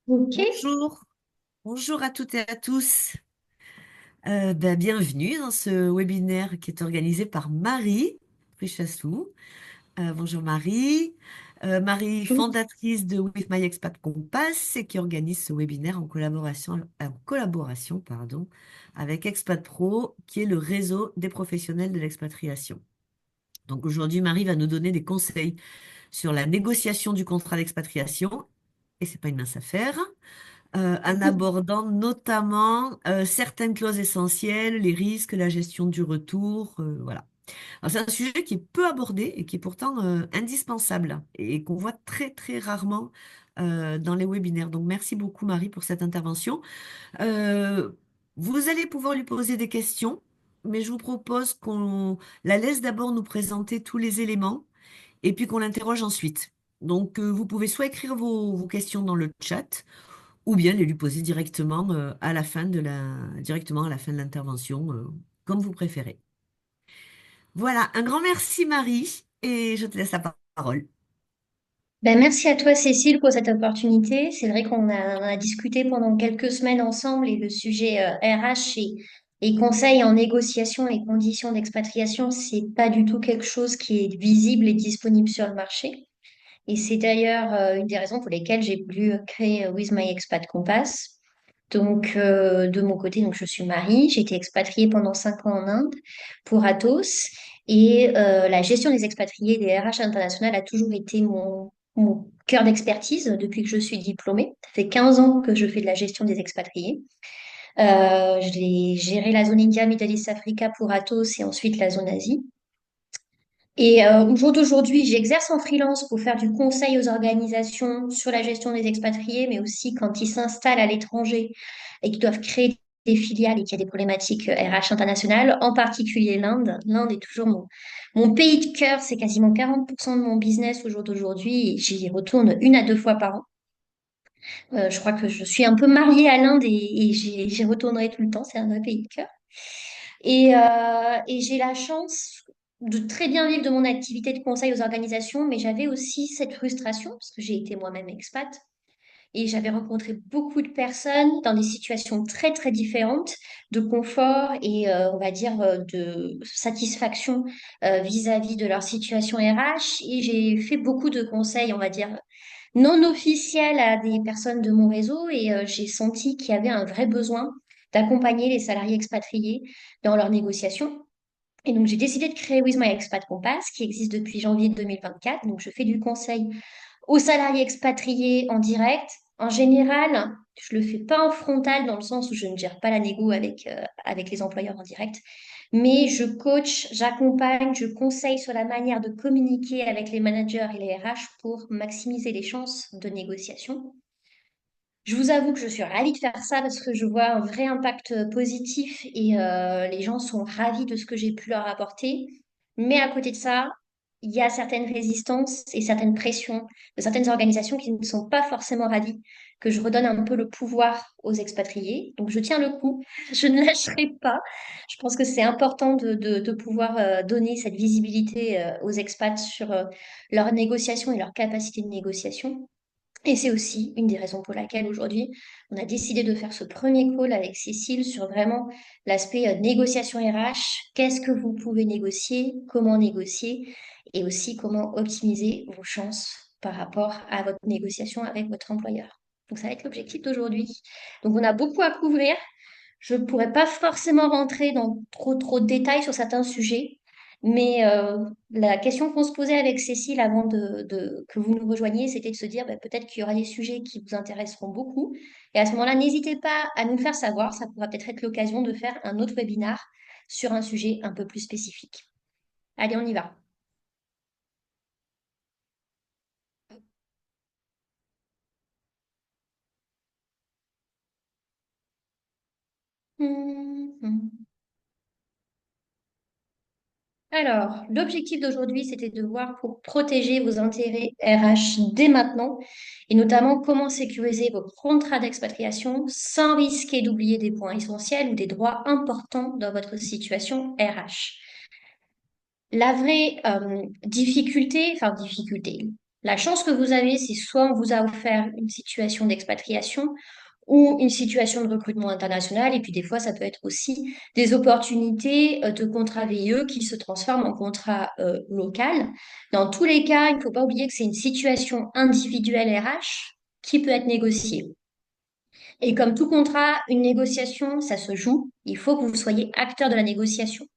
Ok. Bonjour, bonjour à toutes et à tous. Bienvenue dans ce webinaire qui est organisé par Marie Prichassou. Bonjour Marie. Marie, fondatrice de With My Expat Compass et qui organise ce webinaire en collaboration, avec Expat Pro, qui est le réseau des professionnels de l'expatriation. Donc aujourd'hui, Marie va nous donner des conseils sur la négociation du contrat d'expatriation, et c'est pas une mince affaire, en abordant notamment certaines clauses essentielles, les risques, la gestion du retour, voilà. Alors, c'est un sujet qui est peu abordé et qui est pourtant indispensable et qu'on voit très très rarement dans les webinaires. Donc merci beaucoup Marie pour cette intervention. Euh, Vous allez pouvoir lui poser des questions, mais je vous propose qu'on la laisse d'abord nous présenter tous les éléments et puis qu'on l'interroge ensuite. Donc vous pouvez soit écrire vos questions dans le chat, ou bien les lui poser directement à la fin directement à la fin de l'intervention, comme vous préférez. Voilà, un grand merci Marie, et je te laisse la parole. Merci à toi, Cécile, pour cette opportunité. C'est vrai qu'on a discuté pendant quelques semaines ensemble et le sujet RH et conseils en négociation et conditions d'expatriation, c'est pas du tout quelque chose qui est visible et disponible sur le marché. Et c'est d'ailleurs une des raisons pour lesquelles j'ai voulu créer With My Expat Compass. Donc, de mon côté, donc, je suis Marie. J'ai été expatriée pendant 5 ans en Inde pour Atos. Et la gestion des expatriés, des RH internationales, a toujours été mon cœur d'expertise depuis que je suis diplômée. Ça fait 15 ans que je fais de la gestion des expatriés. J'ai géré la zone India, Middle East, Africa pour Atos et ensuite la zone Asie. Et au jour d'aujourd'hui, j'exerce en freelance pour faire du conseil aux organisations sur la gestion des expatriés, mais aussi quand ils s'installent à l'étranger et qu'ils doivent créer des filiales et qu'il y a des problématiques RH internationales, en particulier l'Inde. L'Inde est toujours mon pays de cœur, c'est quasiment 40% de mon business au jour d'aujourd'hui et j'y retourne 1 à 2 fois par an. Je crois que je suis un peu mariée à l'Inde et j'y retournerai tout le temps, c'est un vrai pays de cœur. Et j'ai la chance de très bien vivre de mon activité de conseil aux organisations, mais j'avais aussi cette frustration, parce que j'ai été moi-même expat, et j'avais rencontré beaucoup de personnes dans des situations très, très différentes de confort et, on va dire, de satisfaction vis-à-vis de leur situation RH. Et j'ai fait beaucoup de conseils, on va dire, non officiels à des personnes de mon réseau, et j'ai senti qu'il y avait un vrai besoin d'accompagner les salariés expatriés dans leurs négociations. Et donc, j'ai décidé de créer With My Expat Compass, qui existe depuis janvier 2024. Donc, je fais du conseil aux salariés expatriés en direct. En général, je le fais pas en frontal dans le sens où je ne gère pas la négo avec les employeurs en direct, mais je coach, j'accompagne, je conseille sur la manière de communiquer avec les managers et les RH pour maximiser les chances de négociation. Je vous avoue que je suis ravie de faire ça parce que je vois un vrai impact positif et les gens sont ravis de ce que j'ai pu leur apporter. Mais à côté de ça, il y a certaines résistances et certaines pressions de certaines organisations qui ne sont pas forcément ravies que je redonne un peu le pouvoir aux expatriés. Donc je tiens le coup, je ne lâcherai pas. Je pense que c'est important de pouvoir donner cette visibilité aux expats sur leurs négociations et leur capacité de négociation. Et c'est aussi une des raisons pour laquelle aujourd'hui, on a décidé de faire ce premier call avec Cécile sur vraiment l'aspect négociation RH. Qu'est-ce que vous pouvez négocier, comment négocier et aussi comment optimiser vos chances par rapport à votre négociation avec votre employeur. Donc ça va être l'objectif d'aujourd'hui. Donc on a beaucoup à couvrir. Je ne pourrais pas forcément rentrer dans trop de détails sur certains sujets, mais la question qu'on se posait avec Cécile avant que vous nous rejoigniez, c'était de se dire peut-être qu'il y aura des sujets qui vous intéresseront beaucoup. Et à ce moment-là, n'hésitez pas à nous le faire savoir. Ça pourra peut-être être l'occasion de faire un autre webinaire sur un sujet un peu plus spécifique. Allez, on y va. Mhm. Alors, l'objectif d'aujourd'hui, c'était de voir pour protéger vos intérêts RH dès maintenant, et notamment comment sécuriser vos contrats d'expatriation sans risquer d'oublier des points essentiels ou des droits importants dans votre situation RH. La vraie difficulté, enfin difficulté. La chance que vous avez, c'est soit on vous a offert une situation d'expatriation ou une situation de recrutement international, et puis des fois, ça peut être aussi des opportunités de contrat VIE qui se transforment en contrat local. Dans tous les cas, il ne faut pas oublier que c'est une situation individuelle RH qui peut être négociée. Et comme tout contrat, une négociation, ça se joue. Il faut que vous soyez acteur de la négociation.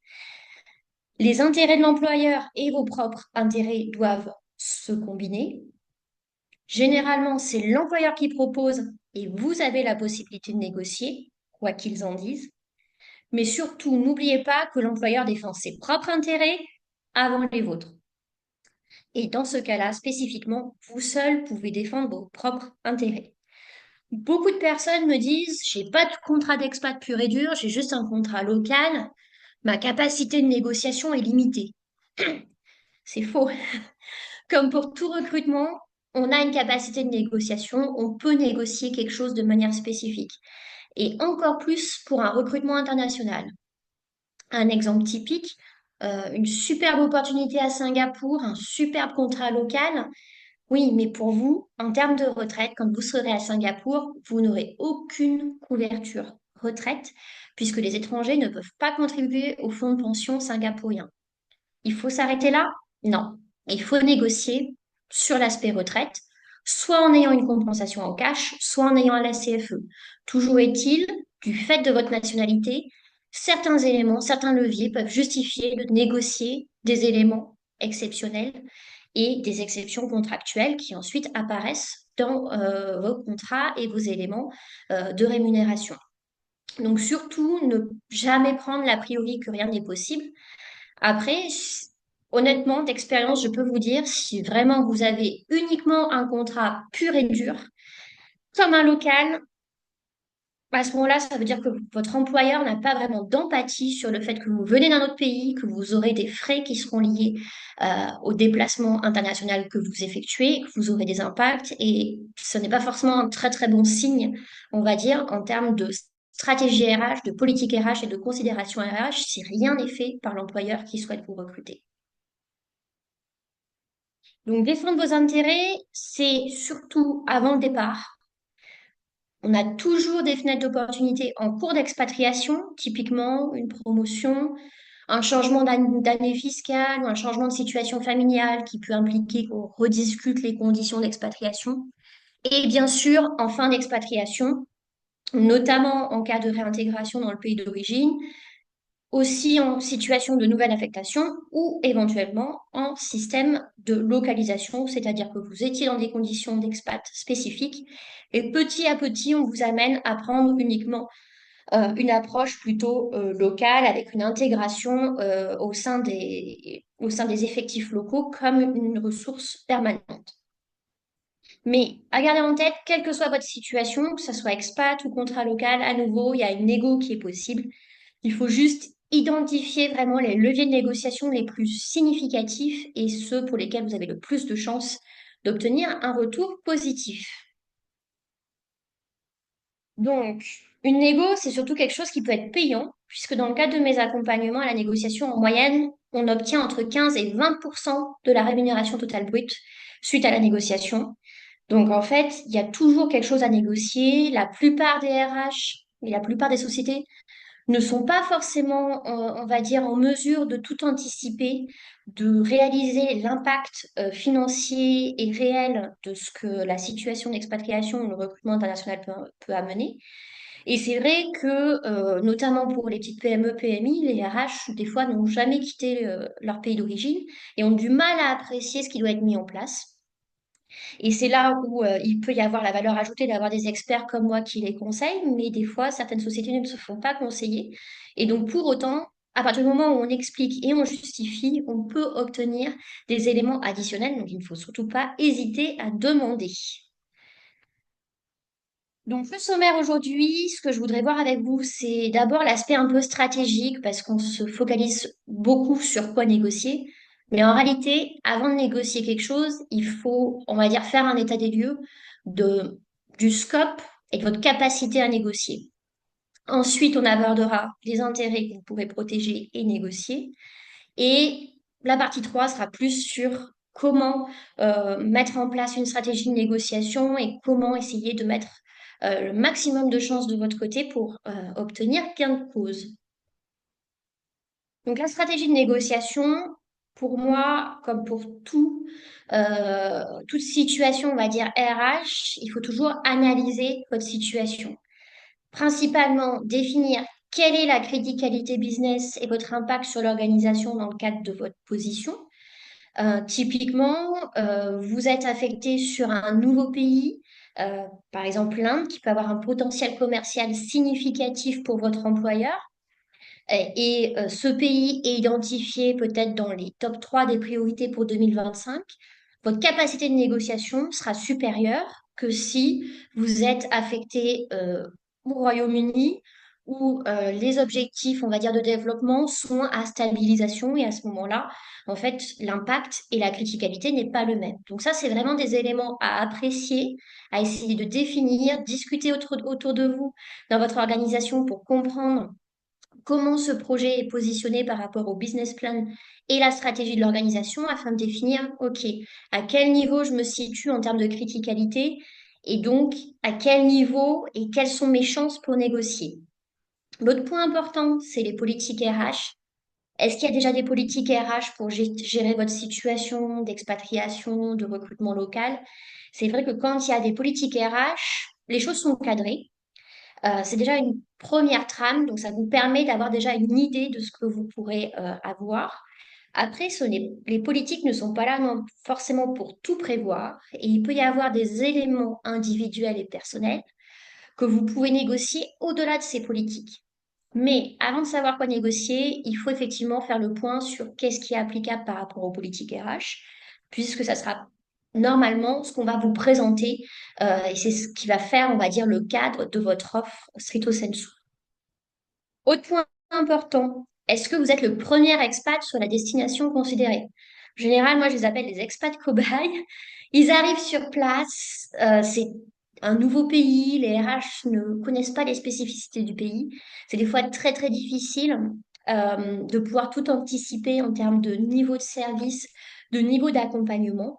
Les intérêts de l'employeur et vos propres intérêts doivent se combiner. Généralement, c'est l'employeur qui propose et vous avez la possibilité de négocier, quoi qu'ils en disent. Mais surtout, n'oubliez pas que l'employeur défend ses propres intérêts avant les vôtres. Et dans ce cas-là, spécifiquement, vous seul pouvez défendre vos propres intérêts. Beaucoup de personnes me disent, j'ai pas de contrat d'expat pur et dur, j'ai juste un contrat local, ma capacité de négociation est limitée. C'est faux. Comme pour tout recrutement, on a une capacité de négociation, on peut négocier quelque chose de manière spécifique. Et encore plus pour un recrutement international. Un exemple typique, une superbe opportunité à Singapour, un superbe contrat local. Oui, mais pour vous, en termes de retraite, quand vous serez à Singapour, vous n'aurez aucune couverture retraite puisque les étrangers ne peuvent pas contribuer au fonds de pension singapourien. Il faut s'arrêter là? Non. Il faut négocier sur l'aspect retraite, soit en ayant une compensation en cash, soit en ayant la CFE. Toujours est-il, du fait de votre nationalité, certains éléments, certains leviers peuvent justifier de négocier des éléments exceptionnels et des exceptions contractuelles qui ensuite apparaissent dans vos contrats et vos éléments de rémunération. Donc surtout, ne jamais prendre l'a priori que rien n'est possible. Après, honnêtement, d'expérience, je peux vous dire, si vraiment vous avez uniquement un contrat pur et dur, comme un local, à ce moment-là, ça veut dire que votre employeur n'a pas vraiment d'empathie sur le fait que vous venez d'un autre pays, que vous aurez des frais qui seront liés au déplacement international que vous effectuez, que vous aurez des impacts. Et ce n'est pas forcément un très très bon signe, on va dire, en termes de stratégie RH, de politique RH et de considération RH, si rien n'est fait par l'employeur qui souhaite vous recruter. Donc, défendre vos intérêts, c'est surtout avant le départ. On a toujours des fenêtres d'opportunité en cours d'expatriation, typiquement une promotion, un changement d'année fiscale ou un changement de situation familiale qui peut impliquer qu'on rediscute les conditions d'expatriation. Et bien sûr, en fin d'expatriation, notamment en cas de réintégration dans le pays d'origine, aussi en situation de nouvelle affectation ou éventuellement en système de localisation, c'est-à-dire que vous étiez dans des conditions d'expat spécifiques et petit à petit, on vous amène à prendre uniquement une approche plutôt locale avec une intégration au sein des effectifs locaux comme une ressource permanente. Mais à garder en tête, quelle que soit votre situation, que ce soit expat ou contrat local, à nouveau, il y a une négo qui est possible. Il faut juste identifier vraiment les leviers de négociation les plus significatifs et ceux pour lesquels vous avez le plus de chances d'obtenir un retour positif. Donc, une négo, c'est surtout quelque chose qui peut être payant, puisque dans le cadre de mes accompagnements à la négociation, en moyenne, on obtient entre 15 et 20% de la rémunération totale brute suite à la négociation. Donc, en fait, il y a toujours quelque chose à négocier. La plupart des RH et la plupart des sociétés ne sont pas forcément, on va dire, en mesure de tout anticiper, de réaliser l'impact financier et réel de ce que la situation d'expatriation ou le recrutement international peut amener. Et c'est vrai que, notamment pour les petites PME, PMI, les RH, des fois, n'ont jamais quitté leur pays d'origine et ont du mal à apprécier ce qui doit être mis en place. Et c'est là où il peut y avoir la valeur ajoutée d'avoir des experts comme moi qui les conseillent, mais des fois, certaines sociétés ne se font pas conseiller. Et donc, pour autant, à partir du moment où on explique et on justifie, on peut obtenir des éléments additionnels. Donc, il ne faut surtout pas hésiter à demander. Donc, le sommaire aujourd'hui, ce que je voudrais voir avec vous, c'est d'abord l'aspect un peu stratégique, parce qu'on se focalise beaucoup sur quoi négocier. Mais en réalité, avant de négocier quelque chose, il faut, on va dire, faire un état des lieux de, du scope et de votre capacité à négocier. Ensuite, on abordera les intérêts que vous pourrez protéger et négocier. Et la partie 3 sera plus sur comment mettre en place une stratégie de négociation et comment essayer de mettre le maximum de chances de votre côté pour obtenir gain de cause. Donc la stratégie de négociation, pour moi, comme pour toute situation, on va dire RH, il faut toujours analyser votre situation. Principalement, définir quelle est la criticalité business et votre impact sur l'organisation dans le cadre de votre position. Typiquement, vous êtes affecté sur un nouveau pays, par exemple l'Inde, qui peut avoir un potentiel commercial significatif pour votre employeur. Ce pays est identifié peut-être dans les top 3 des priorités pour 2025. Votre capacité de négociation sera supérieure que si vous êtes affecté au Royaume-Uni où les objectifs, on va dire, de développement sont à stabilisation et à ce moment-là, en fait, l'impact et la criticalité n'est pas le même. Donc ça, c'est vraiment des éléments à apprécier, à essayer de définir, discuter autour de vous dans votre organisation pour comprendre comment ce projet est positionné par rapport au business plan et la stratégie de l'organisation afin de définir, OK, à quel niveau je me situe en termes de criticalité et donc à quel niveau et quelles sont mes chances pour négocier. L'autre point important, c'est les politiques RH. Est-ce qu'il y a déjà des politiques RH pour gérer votre situation d'expatriation, de recrutement local? C'est vrai que quand il y a des politiques RH, les choses sont cadrées. C'est déjà une première trame, donc ça vous permet d'avoir déjà une idée de ce que vous pourrez avoir. Après, les politiques ne sont pas là non, forcément pour tout prévoir et il peut y avoir des éléments individuels et personnels que vous pouvez négocier au-delà de ces politiques. Mais avant de savoir quoi négocier, il faut effectivement faire le point sur qu'est-ce qui est applicable par rapport aux politiques RH, puisque ça sera normalement ce qu'on va vous présenter et c'est ce qui va faire, on va dire, le cadre de votre offre stricto sensu. Autre point important, est-ce que vous êtes le premier expat sur la destination considérée? En général, moi, je les appelle les expats cobayes. Ils arrivent sur place, c'est un nouveau pays, les RH ne connaissent pas les spécificités du pays. C'est des fois très, très difficile de pouvoir tout anticiper en termes de niveau de service, de niveau d'accompagnement.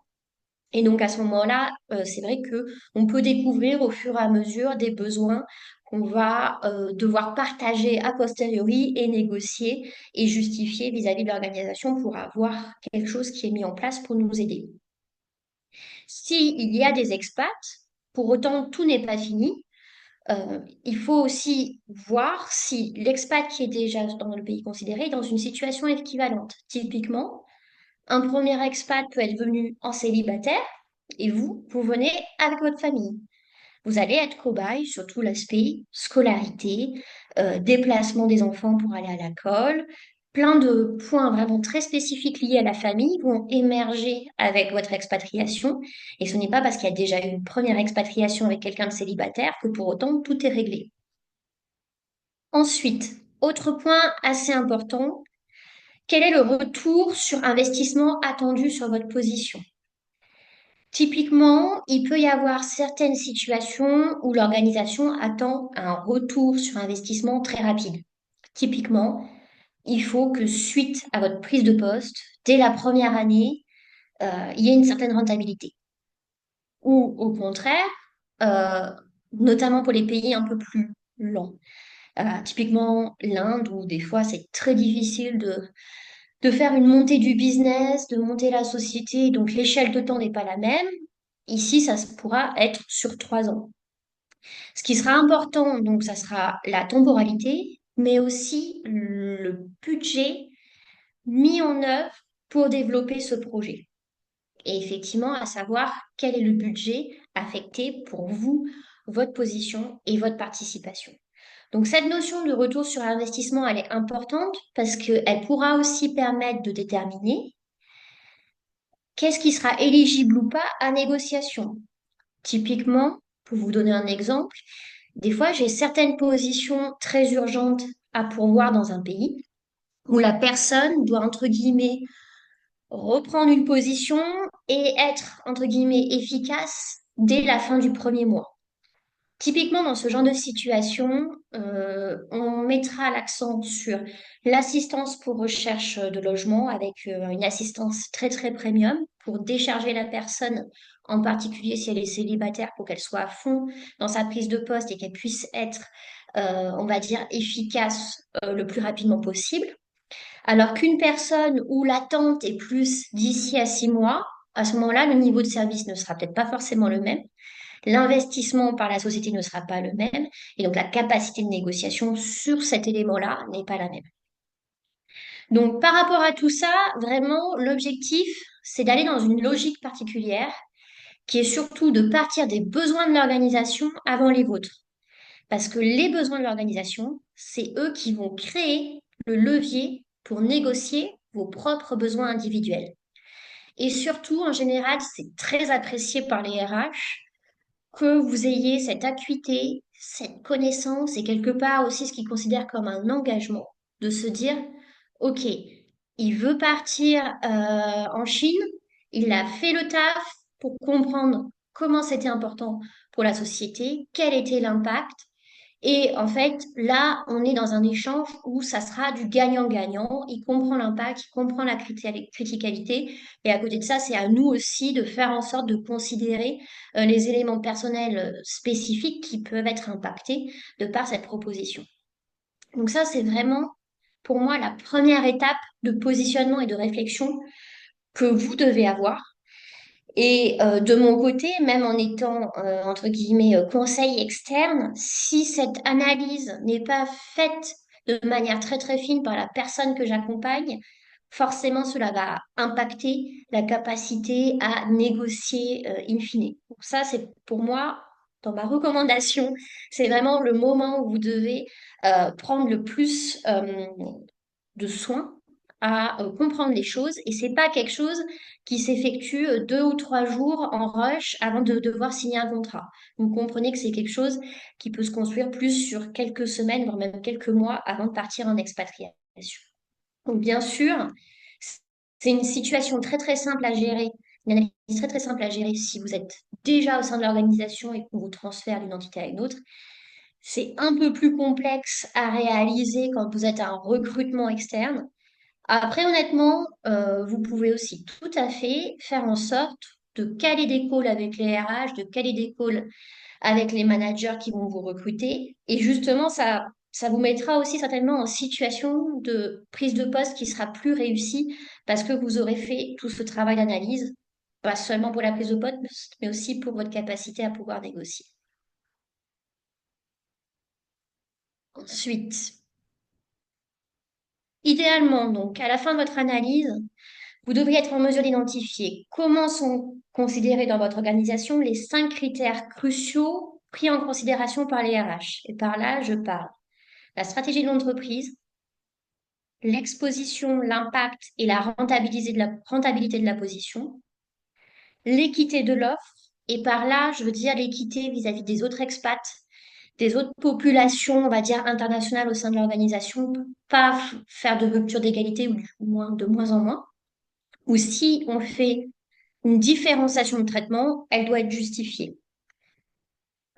Et donc à ce moment-là, c'est vrai que on peut découvrir au fur et à mesure des besoins qu'on va devoir partager a posteriori et négocier et justifier vis-à-vis de l'organisation pour avoir quelque chose qui est mis en place pour nous aider. S'il y a des expats, pour autant tout n'est pas fini. Il faut aussi voir si l'expat qui est déjà dans le pays considéré est dans une situation équivalente. Typiquement, un premier expat peut être venu en célibataire et vous venez avec votre famille. Vous allez être cobaye sur tout l'aspect scolarité, déplacement des enfants pour aller à l'école. Plein de points vraiment très spécifiques liés à la famille vont émerger avec votre expatriation. Et ce n'est pas parce qu'il y a déjà eu une première expatriation avec quelqu'un de célibataire que pour autant tout est réglé. Ensuite, autre point assez important, quel est le retour sur investissement attendu sur votre position? Typiquement, il peut y avoir certaines situations où l'organisation attend un retour sur investissement très rapide. Typiquement, il faut que suite à votre prise de poste, dès la première année, il y ait une certaine rentabilité. Ou au contraire, euh, notamment pour les pays un peu plus lents. Typiquement l'Inde, où des fois c'est très difficile de faire une montée du business, de monter la société, donc l'échelle de temps n'est pas la même. Ici, pourra être sur 3 ans. Ce qui sera important, donc, ça sera la temporalité, mais aussi le budget mis en œuvre pour développer ce projet. Et effectivement, à savoir quel est le budget affecté pour vous, votre position et votre participation. Donc cette notion de retour sur investissement, elle est importante parce qu'elle pourra aussi permettre de déterminer qu'est-ce qui sera éligible ou pas à négociation. Typiquement, pour vous donner un exemple, des fois j'ai certaines positions très urgentes à pourvoir dans un pays où la personne doit, entre guillemets, reprendre une position et être, entre guillemets, efficace dès la fin du premier mois. Typiquement, dans ce genre de situation, on mettra l'accent sur l'assistance pour recherche de logement avec une assistance très très premium pour décharger la personne, en particulier si elle est célibataire, pour qu'elle soit à fond dans sa prise de poste et qu'elle puisse être, on va dire, efficace le plus rapidement possible. Alors qu'une personne où l'attente est plus d'ici à 6 mois, à ce moment-là, le niveau de service ne sera peut-être pas forcément le même. L'investissement par la société ne sera pas le même. Et donc, la capacité de négociation sur cet élément-là n'est pas la même. Donc, par rapport à tout ça, vraiment, l'objectif, c'est d'aller dans une logique particulière qui est surtout de partir des besoins de l'organisation avant les vôtres. Parce que les besoins de l'organisation, c'est eux qui vont créer le levier pour négocier vos propres besoins individuels. Et surtout, en général, c'est très apprécié par les RH que vous ayez cette acuité, cette connaissance et quelque part aussi ce qu'ils considèrent comme un engagement de se dire, OK, il veut partir en Chine, il a fait le taf pour comprendre comment c'était important pour la société, quel était l'impact, et en fait, là, on est dans un échange où ça sera du gagnant-gagnant. Il comprend l'impact, il comprend la criticalité. Et à côté de ça, c'est à nous aussi de faire en sorte de considérer les éléments personnels spécifiques qui peuvent être impactés de par cette proposition. Donc ça, c'est vraiment, pour moi, la première étape de positionnement et de réflexion que vous devez avoir. Et de mon côté, même en étant, entre guillemets, conseil externe, si cette analyse n'est pas faite de manière très très fine par la personne que j'accompagne, forcément cela va impacter la capacité à négocier in fine. Donc ça, c'est pour moi, dans ma recommandation, c'est vraiment le moment où vous devez prendre le plus de soin à comprendre les choses et c'est pas quelque chose qui s'effectue 2 ou 3 jours en rush avant de devoir signer un contrat. Vous comprenez que c'est quelque chose qui peut se construire plus sur quelques semaines, voire même quelques mois avant de partir en expatriation. Donc bien sûr, c'est une situation très très simple à gérer, une analyse très très simple à gérer si vous êtes déjà au sein de l'organisation et qu'on vous transfère d'une entité à une autre. C'est un peu plus complexe à réaliser quand vous êtes un recrutement externe. Après, honnêtement, vous pouvez aussi tout à fait faire en sorte de caler des calls avec les RH, de caler des calls avec les managers qui vont vous recruter. Et justement, ça vous mettra aussi certainement en situation de prise de poste qui sera plus réussie parce que vous aurez fait tout ce travail d'analyse, pas seulement pour la prise de poste, mais aussi pour votre capacité à pouvoir négocier. Ensuite, idéalement, donc, à la fin de votre analyse, vous devriez être en mesure d'identifier comment sont considérés dans votre organisation les 5 critères cruciaux pris en considération par les RH. Et par là, je parle la stratégie de l'entreprise, l'exposition, l'impact et la rentabilité de la position, l'équité de l'offre. Et par là, je veux dire l'équité vis-à-vis des autres expats, des autres populations, on va dire, internationales au sein de l'organisation, pas faire de rupture d'égalité ou du moins de moins en moins. Ou si on fait une différenciation de traitement, elle doit être justifiée.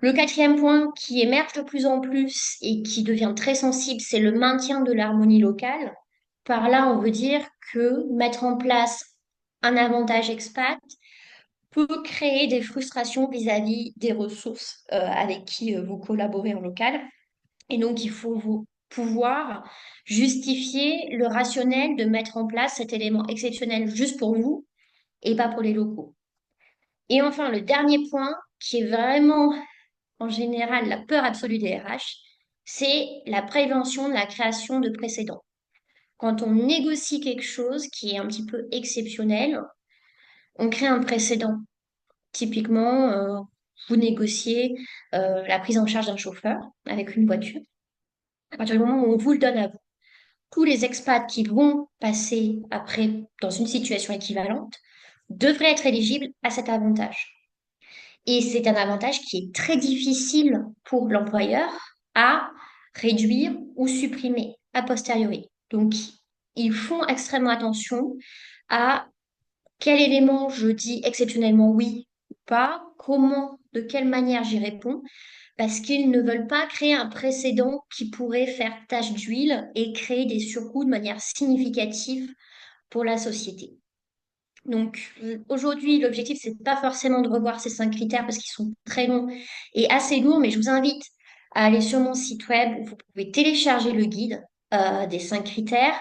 Le quatrième point qui émerge de plus en plus et qui devient très sensible, c'est le maintien de l'harmonie locale. Par là, on veut dire que mettre en place un avantage expat peut créer des frustrations vis-à-vis des ressources avec qui vous collaborez en local. Et donc, il faut pouvoir justifier le rationnel de mettre en place cet élément exceptionnel juste pour vous et pas pour les locaux. Et enfin, le dernier point, qui est vraiment en général la peur absolue des RH, c'est la prévention de la création de précédents. Quand on négocie quelque chose qui est un petit peu exceptionnel, on crée un précédent. Typiquement, vous négociez la prise en charge d'un chauffeur avec une voiture. À partir du moment où on vous le donne à vous, tous les expats qui vont passer après dans une situation équivalente devraient être éligibles à cet avantage. Et c'est un avantage qui est très difficile pour l'employeur à réduire ou supprimer a posteriori. Donc, ils font extrêmement attention à quel élément je dis exceptionnellement oui ou pas, comment, de quelle manière j'y réponds, parce qu'ils ne veulent pas créer un précédent qui pourrait faire tache d'huile et créer des surcoûts de manière significative pour la société. Donc aujourd'hui, l'objectif, c'est pas forcément de revoir ces 5 critères parce qu'ils sont très longs et assez lourds, mais je vous invite à aller sur mon site web où vous pouvez télécharger le guide des 5 critères,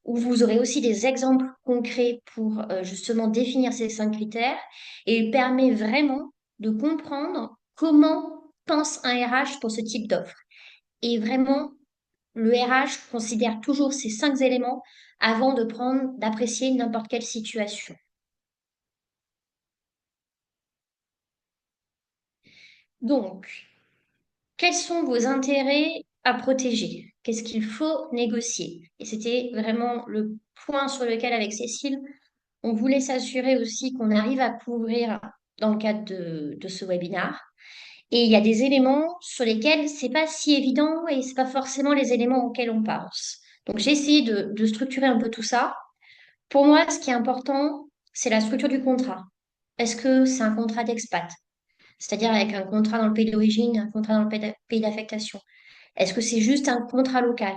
où vous aurez aussi des exemples concrets pour justement définir ces 5 critères. Et il permet vraiment de comprendre comment pense un RH pour ce type d'offre. Et vraiment, le RH considère toujours ces 5 éléments avant de prendre, d'apprécier n'importe quelle situation. Donc, quels sont vos intérêts à protéger? Qu'est-ce qu'il faut négocier? Et c'était vraiment le point sur lequel, avec Cécile, on voulait s'assurer aussi qu'on arrive à couvrir dans le cadre de ce webinaire. Et il y a des éléments sur lesquels c'est pas si évident et c'est pas forcément les éléments auxquels on pense. Donc j'ai essayé de structurer un peu tout ça. Pour moi, ce qui est important, c'est la structure du contrat. Est-ce que c'est un contrat d'expat? C'est-à-dire avec un contrat dans le pays d'origine, un contrat dans le pays d'affectation? Est-ce que c'est juste un contrat local?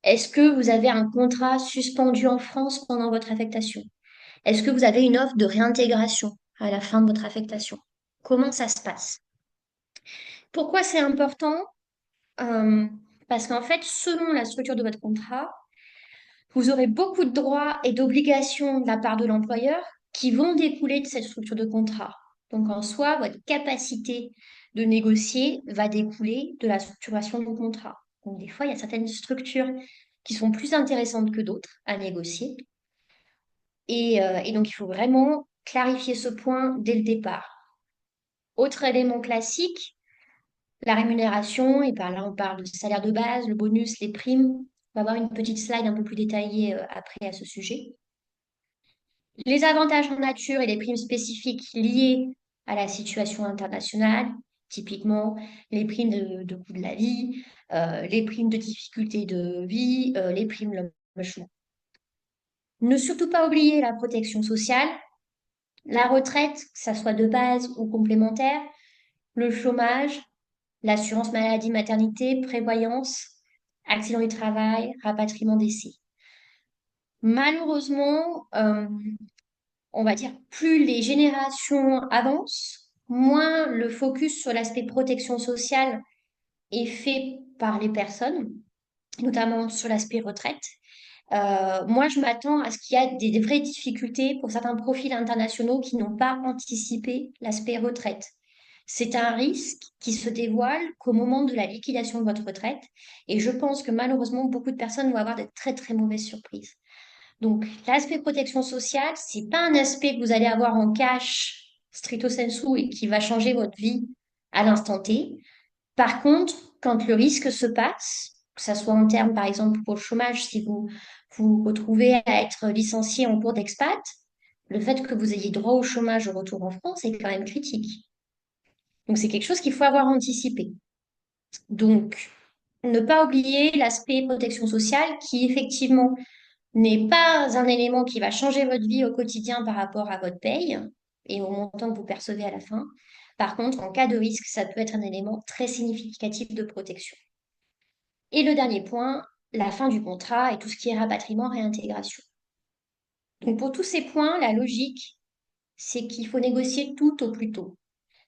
Est-ce que vous avez un contrat suspendu en France pendant votre affectation? Est-ce que vous avez une offre de réintégration à la fin de votre affectation? Comment ça se passe? Pourquoi c'est important? Euh, Parce qu'en fait, selon la structure de votre contrat, vous aurez beaucoup de droits et d'obligations de la part de l'employeur qui vont découler de cette structure de contrat. Donc en soi, votre capacité de négocier va découler de la structuration du contrat. Donc des fois, il y a certaines structures qui sont plus intéressantes que d'autres à négocier. Et donc, il faut vraiment clarifier ce point dès le départ. Autre élément classique, la rémunération, et par là on parle de salaire de base, le bonus, les primes. On va avoir une petite slide un peu plus détaillée après à ce sujet. Les avantages en nature et les primes spécifiques liées à la situation internationale, typiquement les primes de coût de la vie, les primes de difficulté de vie, les primes de logement. Ne surtout pas oublier la protection sociale, la retraite, que ça soit de base ou complémentaire, le chômage, l'assurance maladie, maternité, prévoyance, accident du travail, rapatriement décès. Malheureusement, on va dire, plus les générations avancent, moins le focus sur l'aspect protection sociale est fait par les personnes, notamment sur l'aspect retraite. Moi, je m'attends à ce qu'il y ait des vraies difficultés pour certains profils internationaux qui n'ont pas anticipé l'aspect retraite. C'est un risque qui se dévoile qu'au moment de la liquidation de votre retraite. Et je pense que malheureusement, beaucoup de personnes vont avoir de très, très mauvaises surprises. Donc, l'aspect protection sociale, c'est pas un aspect que vous allez avoir en cash stricto sensu et qui va changer votre vie à l'instant T. Par contre, quand le risque se passe, que ça soit en termes, par exemple, pour le chômage, si vous vous retrouvez à être licencié en cours d'expat, le fait que vous ayez droit au chômage au retour en France est quand même critique. Donc, c'est quelque chose qu'il faut avoir anticipé. Donc, ne pas oublier l'aspect protection sociale qui, effectivement, n'est pas un élément qui va changer votre vie au quotidien par rapport à votre paye et au montant que vous percevez à la fin. Par contre, en cas de risque, ça peut être un élément très significatif de protection. Et le dernier point, la fin du contrat et tout ce qui est rapatriement, réintégration. Donc pour tous ces points, la logique, c'est qu'il faut négocier tout au plus tôt,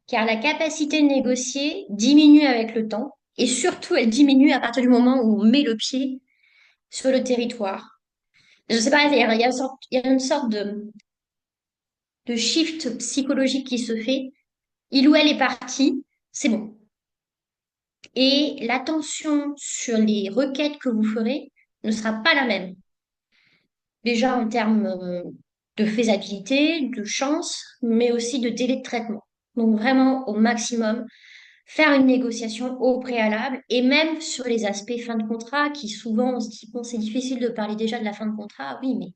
car la capacité de négocier diminue avec le temps et surtout elle diminue à partir du moment où on met le pied sur le territoire. Je ne sais pas, il y a une sorte de shift psychologique qui se fait. Il ou elle est parti, c'est bon. Et l'attention sur les requêtes que vous ferez ne sera pas la même. Déjà en termes de faisabilité, de chance, mais aussi de délai de traitement. Donc vraiment au maximum, faire une négociation au préalable et même sur les aspects fin de contrat qui souvent on se dit, bon, c'est difficile de parler déjà de la fin de contrat. Oui, mais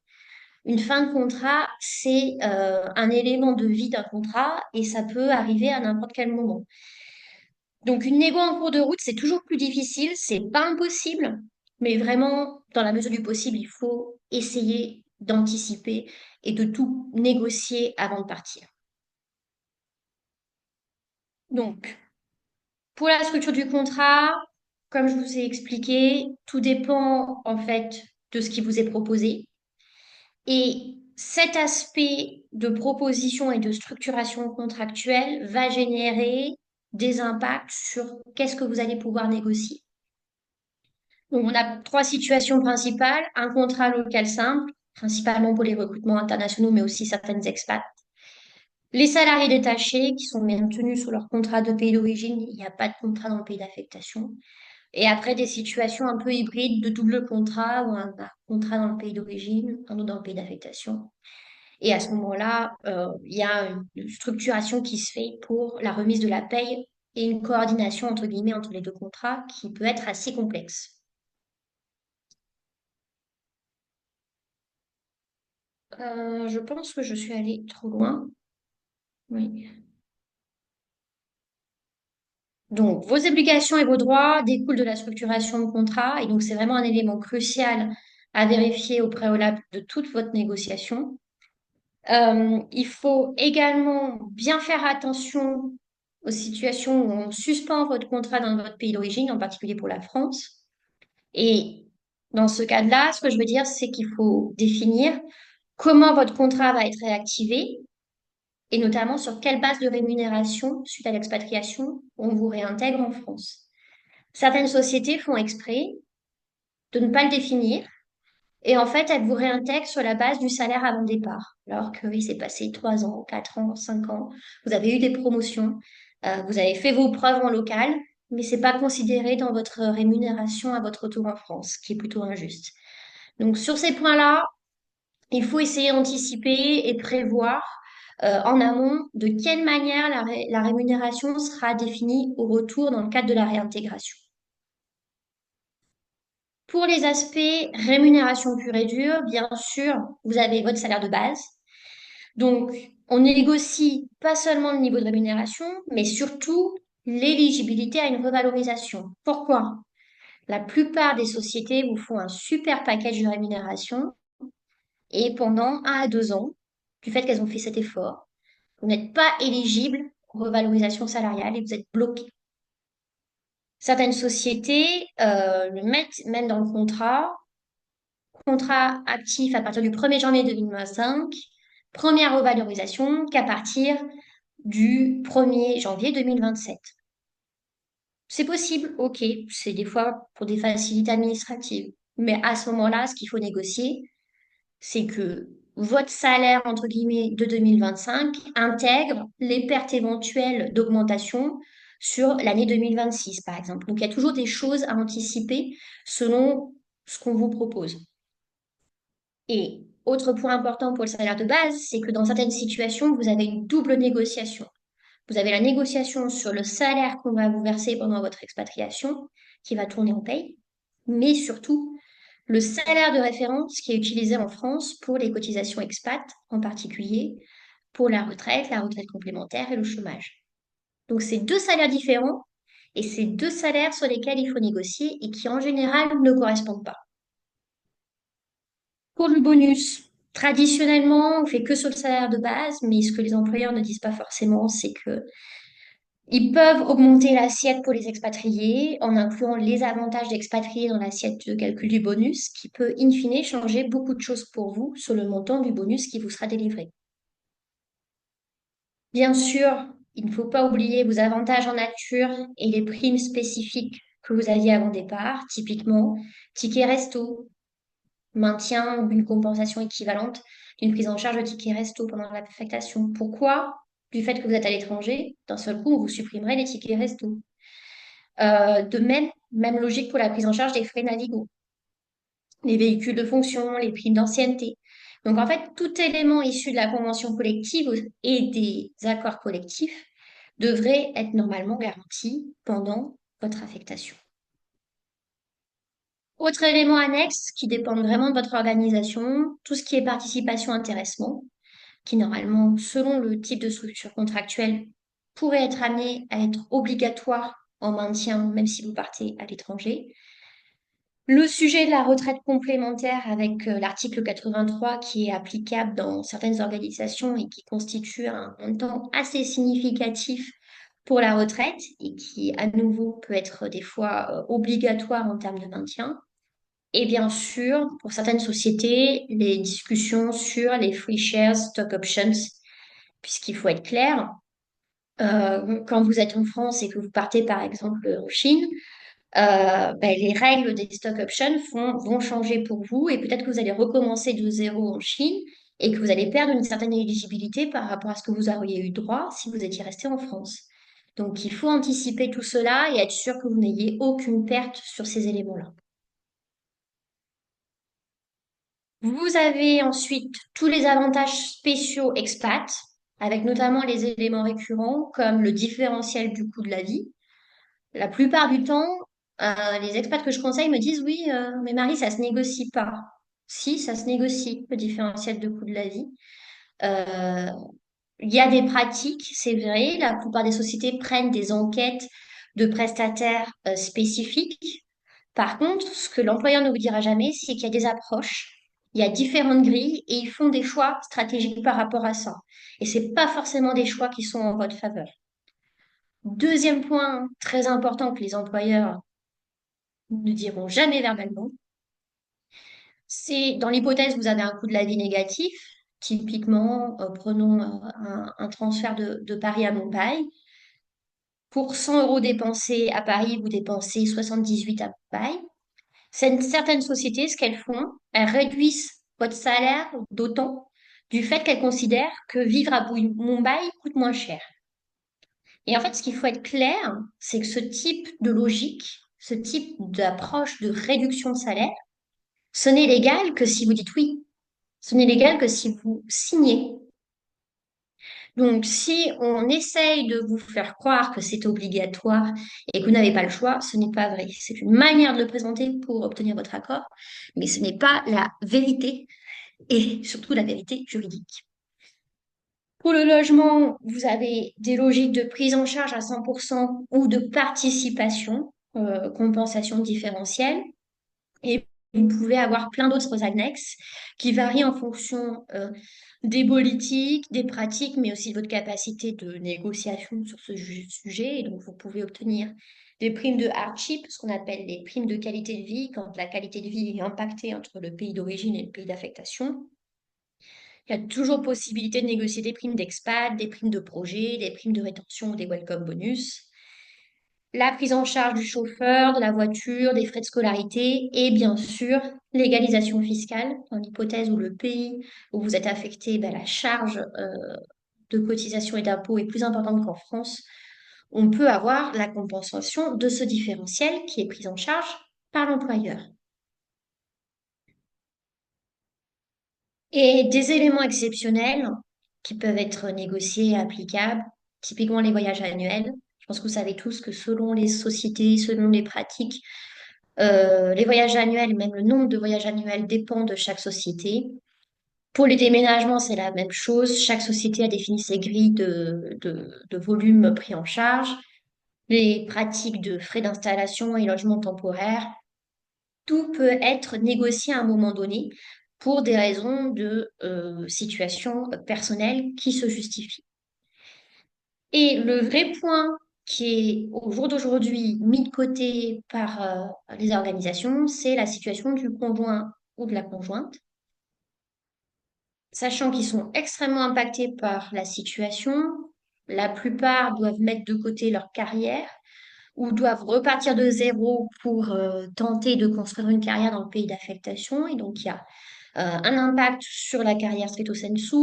une fin de contrat, c'est un élément de vie d'un contrat et ça peut arriver à n'importe quel moment. Donc une négo en cours de route, c'est toujours plus difficile, c'est pas impossible, mais vraiment, dans la mesure du possible, il faut essayer d'anticiper et de tout négocier avant de partir. Donc, pour la structure du contrat, comme je vous ai expliqué, tout dépend en fait de ce qui vous est proposé. Et cet aspect de proposition et de structuration contractuelle va générer des impacts sur qu'est-ce que vous allez pouvoir négocier. Donc, on a trois situations principales. Un contrat local simple, principalement pour les recrutements internationaux, mais aussi certaines expats. Les salariés détachés qui sont maintenus sous leur contrat de pays d'origine, il n'y a pas de contrat dans le pays d'affectation. Et après, des situations un peu hybrides de double contrat ou un contrat dans le pays d'origine, un autre dans le pays d'affectation. Et à ce moment-là, il y a une structuration qui se fait pour la remise de la paye et une coordination entre guillemets entre les deux contrats qui peut être assez complexe. Je pense que je suis allée trop loin. Oui. Donc, vos obligations et vos droits découlent de la structuration de contrat, et donc c'est vraiment un élément crucial à vérifier au préalable de toute votre négociation. Il faut également bien faire attention aux situations où on suspend votre contrat dans votre pays d'origine, en particulier pour la France. Et dans ce cas-là, ce que je veux dire, c'est qu'il faut définir comment votre contrat va être réactivé et notamment sur quelle base de rémunération, suite à l'expatriation, on vous réintègre en France. Certaines sociétés font exprès de ne pas le définir et en fait, elles vous réintègrent sur la base du salaire avant le départ. Alors qu'il s'est passé 3 ans, 4 ans, 5 ans, vous avez eu des promotions, vous avez fait vos preuves en local, mais c'est pas considéré dans votre rémunération à votre retour en France, ce qui est plutôt injuste. Donc sur ces points-là, il faut essayer d'anticiper et prévoir en amont de quelle manière la rémunération sera définie au retour dans le cadre de la réintégration. Pour les aspects rémunération pure et dure, bien sûr, vous avez votre salaire de base. Donc, on négocie pas seulement le niveau de rémunération, mais surtout l'éligibilité à une revalorisation. Pourquoi? La plupart des sociétés vous font un super package de rémunération et pendant 1 à 2 ans, du fait qu'elles ont fait cet effort, vous n'êtes pas éligible aux revalorisations salariales et vous êtes bloqué. Certaines sociétés le mettent même dans le contrat actif à partir du 1er janvier 2025, première revalorisation qu'à partir du 1er janvier 2027. C'est possible, ok, c'est des fois pour des facilités administratives. Mais à ce moment-là, ce qu'il faut négocier, c'est que votre salaire, entre guillemets, de 2025 intègre les pertes éventuelles d'augmentation sur l'année 2026, par exemple. Donc, il y a toujours des choses à anticiper selon ce qu'on vous propose. Et autre point important pour le salaire de base, c'est que dans certaines situations, vous avez une double négociation. Vous avez la négociation sur le salaire qu'on va vous verser pendant votre expatriation, qui va tourner en paye, mais surtout le salaire de référence qui est utilisé en France pour les cotisations expat, en particulier pour la retraite complémentaire et le chômage. Donc c'est deux salaires différents et c'est deux salaires sur lesquels il faut négocier et qui en général ne correspondent pas. Pour le bonus, traditionnellement, on fait que sur le salaire de base, mais ce que les employeurs ne disent pas forcément, c'est que ils peuvent augmenter l'assiette pour les expatriés en incluant les avantages d'expatriés dans l'assiette de calcul du bonus, qui peut in fine changer beaucoup de choses pour vous sur le montant du bonus qui vous sera délivré. Bien sûr, il ne faut pas oublier vos avantages en nature et les primes spécifiques que vous aviez avant départ, typiquement ticket resto, maintien ou une compensation équivalente d'une prise en charge de ticket resto pendant l'affectation. Pourquoi? Du fait que vous êtes à l'étranger, d'un seul coup, on vous supprimerait les tickets resto. De même logique pour la prise en charge des frais navigaux, les véhicules de fonction, les primes d'ancienneté. Donc en fait, tout élément issu de la convention collective et des accords collectifs devrait être normalement garanti pendant votre affectation. Autre élément annexe qui dépend vraiment de votre organisation, tout ce qui est participation intéressement, qui normalement, selon le type de structure contractuelle, pourrait être amené à être obligatoire en maintien, même si vous partez à l'étranger. Le sujet de la retraite complémentaire avec l'article 83 qui est applicable dans certaines organisations et qui constitue un montant assez significatif pour la retraite et qui, à nouveau, peut être des fois obligatoire en termes de maintien. Et bien sûr, pour certaines sociétés, les discussions sur les free shares, stock options, puisqu'il faut être clair, quand vous êtes en France et que vous partez par exemple en Chine, ben, les règles des stock options vont changer pour vous et peut-être que vous allez recommencer de zéro en Chine et que vous allez perdre une certaine éligibilité par rapport à ce que vous auriez eu droit si vous étiez resté en France. Donc il faut anticiper tout cela et être sûr que vous n'ayez aucune perte sur ces éléments-là. Vous avez ensuite tous les avantages spéciaux expat, avec notamment les éléments récurrents comme le différentiel du coût de la vie. La plupart du temps, les expats que je conseille me disent oui, mais Marie, ça se négocie pas. Si, ça se négocie, le différentiel de coût de la vie. Euh, il y a des pratiques, c'est vrai. La plupart des sociétés prennent des enquêtes de prestataires spécifiques. Par contre, ce que l'employeur ne vous dira jamais, c'est qu'il y a des approches, il y a différentes grilles et ils font des choix stratégiques par rapport à ça. Et c'est pas forcément des choix qui sont en votre faveur. Deuxième point très important que les employeurs ne diront jamais verbalement, c'est dans l'hypothèse où vous avez un coût de la vie négatif, typiquement, prenons un transfert de Paris à Mumbai. Pour 100 euros dépensés à Paris, vous dépensez 78 à Mumbai. Certaines sociétés, ce qu'elles font, elles réduisent votre salaire d'autant du fait qu'elles considèrent que vivre à Mumbai coûte moins cher. Et en fait, ce qu'il faut être clair, c'est que ce type de logique, ce type d'approche de réduction de salaire, ce n'est légal que si vous dites oui. Ce n'est légal que si vous signez. Donc, si on essaye de vous faire croire que c'est obligatoire et que vous n'avez pas le choix, ce n'est pas vrai. C'est une manière de le présenter pour obtenir votre accord, mais ce n'est pas la vérité et surtout la vérité juridique. Pour le logement, vous avez des logiques de prise en charge à 100% ou de participation, compensation différentielle. Et vous pouvez avoir plein d'autres annexes qui varient en fonction des politiques, des pratiques, mais aussi de votre capacité de négociation sur ce sujet. Et donc, vous pouvez obtenir des primes de hardship, ce qu'on appelle les primes de qualité de vie, quand la qualité de vie est impactée entre le pays d'origine et le pays d'affectation. Il y a toujours possibilité de négocier des primes d'expat, des primes de projet, des primes de rétention ou des welcome bonus. La prise en charge du chauffeur, de la voiture, des frais de scolarité et bien sûr l'égalisation fiscale dans l'hypothèse où le pays où vous êtes affecté, ben, la charge de cotisation et d'impôt est plus importante qu'en France. On peut avoir la compensation de ce différentiel qui est pris en charge par l'employeur. Et des éléments exceptionnels qui peuvent être négociés et applicables, typiquement les voyages annuels. Je pense que vous savez tous que selon les sociétés, selon les pratiques, les voyages annuels, même le nombre de voyages annuels dépend de chaque société. Pour les déménagements, c'est la même chose. Chaque société a défini ses grilles de volume pris en charge. Les pratiques de frais d'installation et logement temporaire, tout peut être négocié à un moment donné pour des raisons de situation personnelle qui se justifient. Et le vrai point qui est au jour d'aujourd'hui mis de côté par les organisations, c'est la situation du conjoint ou de la conjointe, sachant qu'ils sont extrêmement impactés par la situation. La plupart doivent mettre de côté leur carrière ou doivent repartir de zéro pour tenter de construire une carrière dans le pays d'affectation. Et donc, il y a un impact sur la carrière stricto sensu,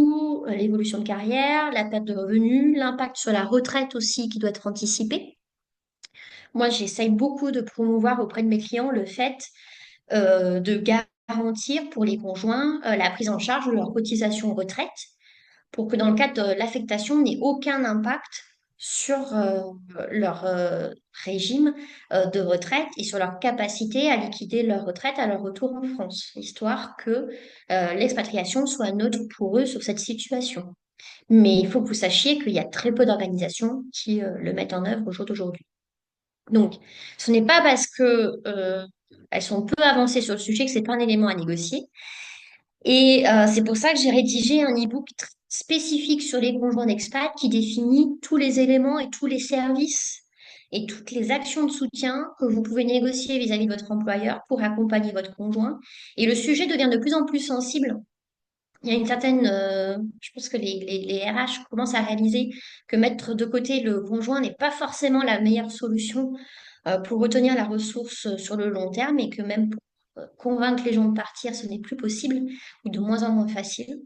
l'évolution de carrière, la perte de revenus, l'impact sur la retraite aussi qui doit être anticipé. Moi, j'essaye beaucoup de promouvoir auprès de mes clients le fait de garantir pour les conjoints la prise en charge de leur cotisation retraite pour que dans le cadre de l'affectation, n'ait aucun impact sur leur régime de retraite et sur leur capacité à liquider leur retraite à leur retour en France, histoire que l'expatriation soit neutre pour eux sur cette situation. Mais il faut que vous sachiez qu'il y a très peu d'organisations qui le mettent en œuvre au jour d'aujourd'hui. Donc, ce n'est pas parce que elles sont peu avancées sur le sujet que c'est pas un élément à négocier. Et c'est pour ça que j'ai rédigé un e-book spécifique sur les conjoints d'expat qui définit tous les éléments et tous les services et toutes les actions de soutien que vous pouvez négocier vis-à-vis de votre employeur pour accompagner votre conjoint. Et le sujet devient de plus en plus sensible. Il y a une certaine, je pense que les RH commencent à réaliser que mettre de côté le conjoint n'est pas forcément la meilleure solution pour retenir la ressource sur le long terme et que même pour convaincre les gens de partir, ce n'est plus possible ou de moins en moins facile.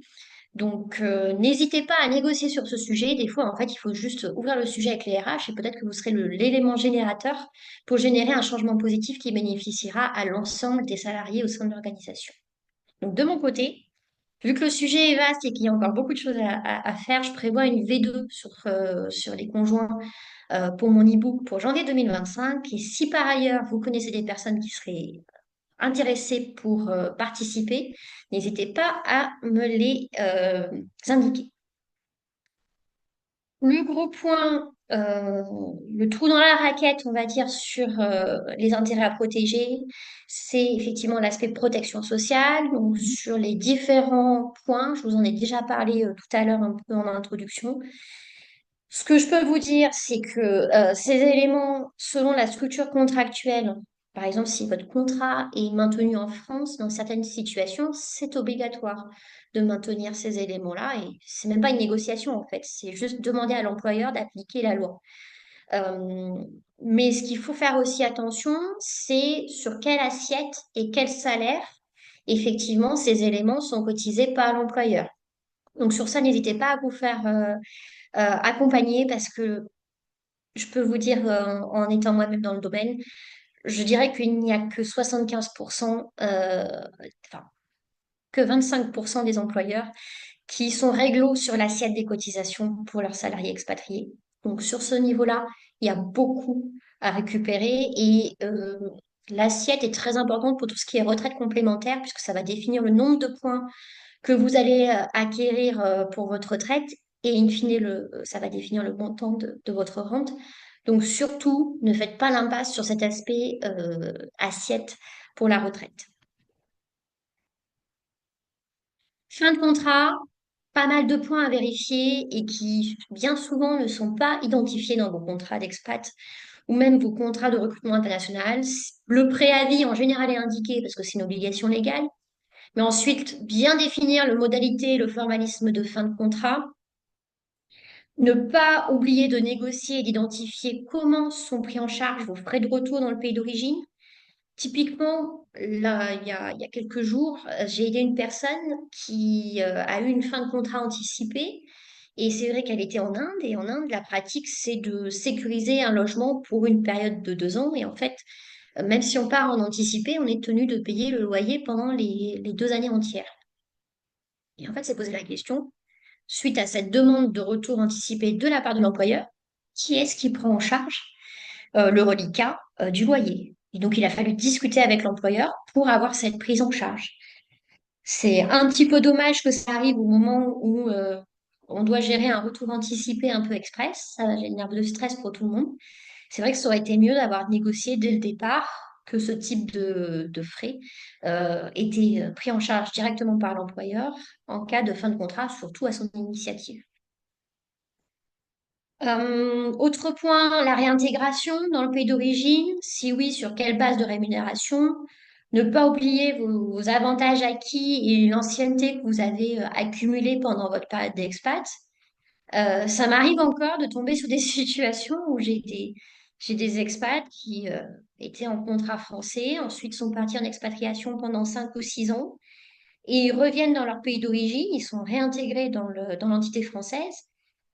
Donc, n'hésitez pas à négocier sur ce sujet. Des fois, en fait, il faut juste ouvrir le sujet avec les RH et peut-être que vous serez l'élément générateur pour générer un changement positif qui bénéficiera à l'ensemble des salariés au sein de l'organisation. Donc, de mon côté, vu que le sujet est vaste et qu'il y a encore beaucoup de choses à faire, je prévois une V2 sur les conjoints pour mon e-book pour janvier 2025. Et si par ailleurs vous connaissez des personnes qui seraient intéressées pour participer, n'hésitez pas à me les indiquer. Le gros point, le trou dans la raquette, on va dire, sur les intérêts à protéger, c'est effectivement l'aspect protection sociale. Donc, sur les différents points, je vous en ai déjà parlé tout à l'heure un peu en introduction. Ce que je peux vous dire, c'est que ces éléments, selon la structure contractuelle, par exemple, si votre contrat est maintenu en France, dans certaines situations, c'est obligatoire de maintenir ces éléments-là. Et c'est même pas une négociation, en fait. C'est juste demander à l'employeur d'appliquer la loi. Euh, mais ce qu'il faut faire aussi attention, c'est sur quelle assiette et quel salaire, effectivement, ces éléments sont cotisés par l'employeur. Donc sur ça, n'hésitez pas à vous faire accompagner parce que je peux vous dire, en étant moi-même dans le domaine, je dirais qu'il n'y a que 75%, enfin, que 25% des employeurs qui sont réglo sur l'assiette des cotisations pour leurs salariés expatriés. Donc, sur ce niveau-là, il y a beaucoup à récupérer et l'assiette est très importante pour tout ce qui est retraite complémentaire puisque ça va définir le nombre de points que vous allez acquérir pour votre retraite et in fine, ça va définir le montant de votre rente. Donc surtout, ne faites pas l'impasse sur cet aspect assiette pour la retraite. Fin de contrat, pas mal de points à vérifier et qui bien souvent ne sont pas identifiés dans vos contrats d'expat ou même vos contrats de recrutement international. Le préavis en général est indiqué parce que c'est une obligation légale. Mais ensuite, bien définir le modalité et le formalisme de fin de contrat. Ne pas oublier de négocier et d'identifier comment sont pris en charge vos frais de retour dans le pays d'origine. Typiquement, là, il y a quelques jours, j'ai aidé une personne qui a eu une fin de contrat anticipée. Et c'est vrai qu'elle était en Inde. Et en Inde, la pratique, c'est de sécuriser un logement pour une période de 2 ans. Et en fait, même si on part en anticipé, on est tenu de payer le loyer pendant les 2 années entières. Et en fait, c'est posé la question, suite à cette demande de retour anticipé de la part de l'employeur, qui est-ce qui prend en charge le reliquat du loyer? Et donc, il a fallu discuter avec l'employeur pour avoir cette prise en charge. C'est un petit peu dommage que ça arrive au moment où on doit gérer un retour anticipé un peu express. Ça génère de stress pour tout le monde. C'est vrai que ça aurait été mieux d'avoir négocié dès le départ que ce type de frais était pris en charge directement par l'employeur en cas de fin de contrat, surtout à son initiative. Autre point, la réintégration dans le pays d'origine. Si oui, sur quelle base de rémunération? Ne pas oublier vos avantages acquis et l'ancienneté que vous avez accumulée pendant votre période d'expat. Ça m'arrive encore de tomber sur des situations où j'ai des expats qui étaient en contrat français, ensuite sont partis en expatriation pendant 5 ou 6 ans et ils reviennent dans leur pays d'origine, ils sont réintégrés dans l'entité française,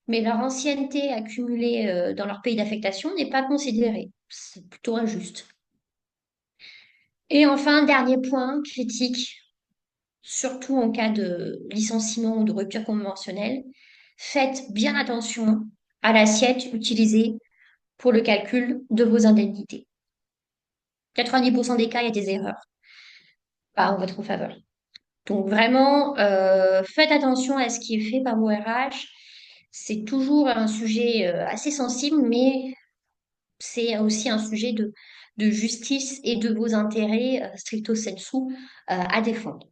mais leur ancienneté accumulée dans leur pays d'affectation n'est pas considérée. C'est plutôt injuste. Et enfin, dernier point critique, surtout en cas de licenciement ou de rupture conventionnelle, faites bien attention à l'assiette utilisée pour le calcul de vos indemnités. 90% des cas, il y a des erreurs, pas en votre faveur. Donc vraiment, faites attention à ce qui est fait par vos RH. C'est toujours un sujet assez sensible, mais c'est aussi un sujet de justice et de vos intérêts stricto sensu à défendre.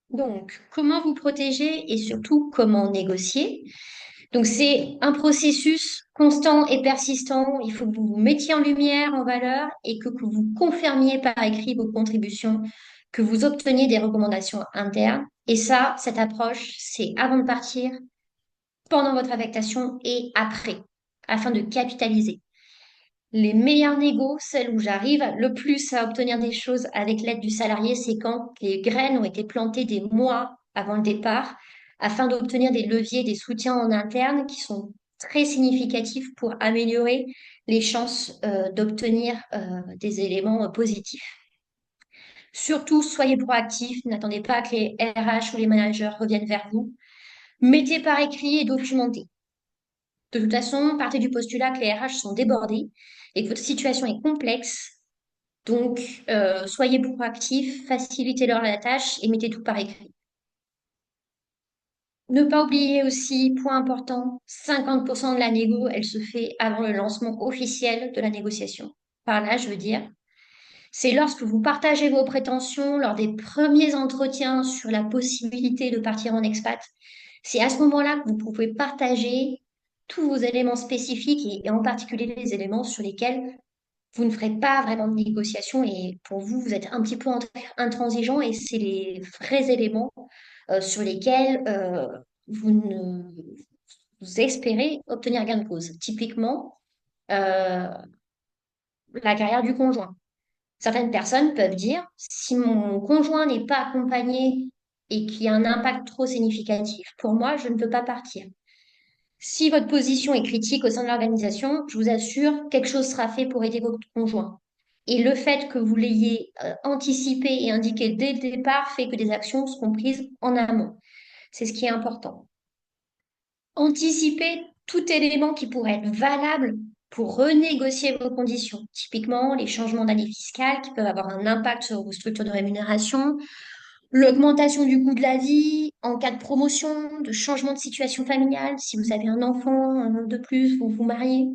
Donc, comment vous protéger et surtout comment négocier? Donc, c'est un processus constant et persistant. Il faut que vous vous mettiez en lumière, en valeur et que vous confirmiez par écrit vos contributions, que vous obteniez des recommandations internes. Et ça, cette approche, c'est avant de partir, pendant votre affectation et après, afin de capitaliser. Les meilleures négos, celles où j'arrive le plus à obtenir des choses avec l'aide du salarié, c'est quand les graines ont été plantées des mois avant le départ, afin d'obtenir des leviers, des soutiens en interne qui sont très significatifs pour améliorer les chances d'obtenir des éléments positifs. Surtout, soyez proactifs, n'attendez pas que les RH ou les managers reviennent vers vous. Mettez par écrit et documentez. De toute façon, partez du postulat que les RH sont débordés et que votre situation est complexe. Donc, soyez proactifs, facilitez-leur la tâche et mettez tout par écrit. Ne pas oublier aussi, point important, 50% de la négo, elle se fait avant le lancement officiel de la négociation. Par là, je veux dire, c'est lorsque vous partagez vos prétentions lors des premiers entretiens sur la possibilité de partir en expat. C'est à ce moment-là que vous pouvez partager tous vos éléments spécifiques et en particulier les éléments sur lesquels vous ne ferez pas vraiment de négociation et pour vous, vous êtes un petit peu intransigeant et c'est les vrais éléments sur lesquels vous, ne, vous espérez obtenir gain de cause. Typiquement, euh, la carrière du conjoint. Certaines personnes peuvent dire, si mon conjoint n'est pas accompagné et qu'il y a un impact trop significatif, pour moi, je ne peux pas partir. Si votre position est critique au sein de l'organisation, je vous assure, quelque chose sera fait pour aider votre conjoint. Et le fait que vous l'ayez anticipé et indiqué dès le départ fait que des actions seront prises en amont. C'est ce qui est important. Anticiper tout élément qui pourrait être valable pour renégocier vos conditions. Typiquement, les changements d'année fiscale qui peuvent avoir un impact sur vos structures de rémunération, l'augmentation du coût de la vie en cas de promotion, de changement de situation familiale, si vous avez un enfant de plus, vous vous mariez,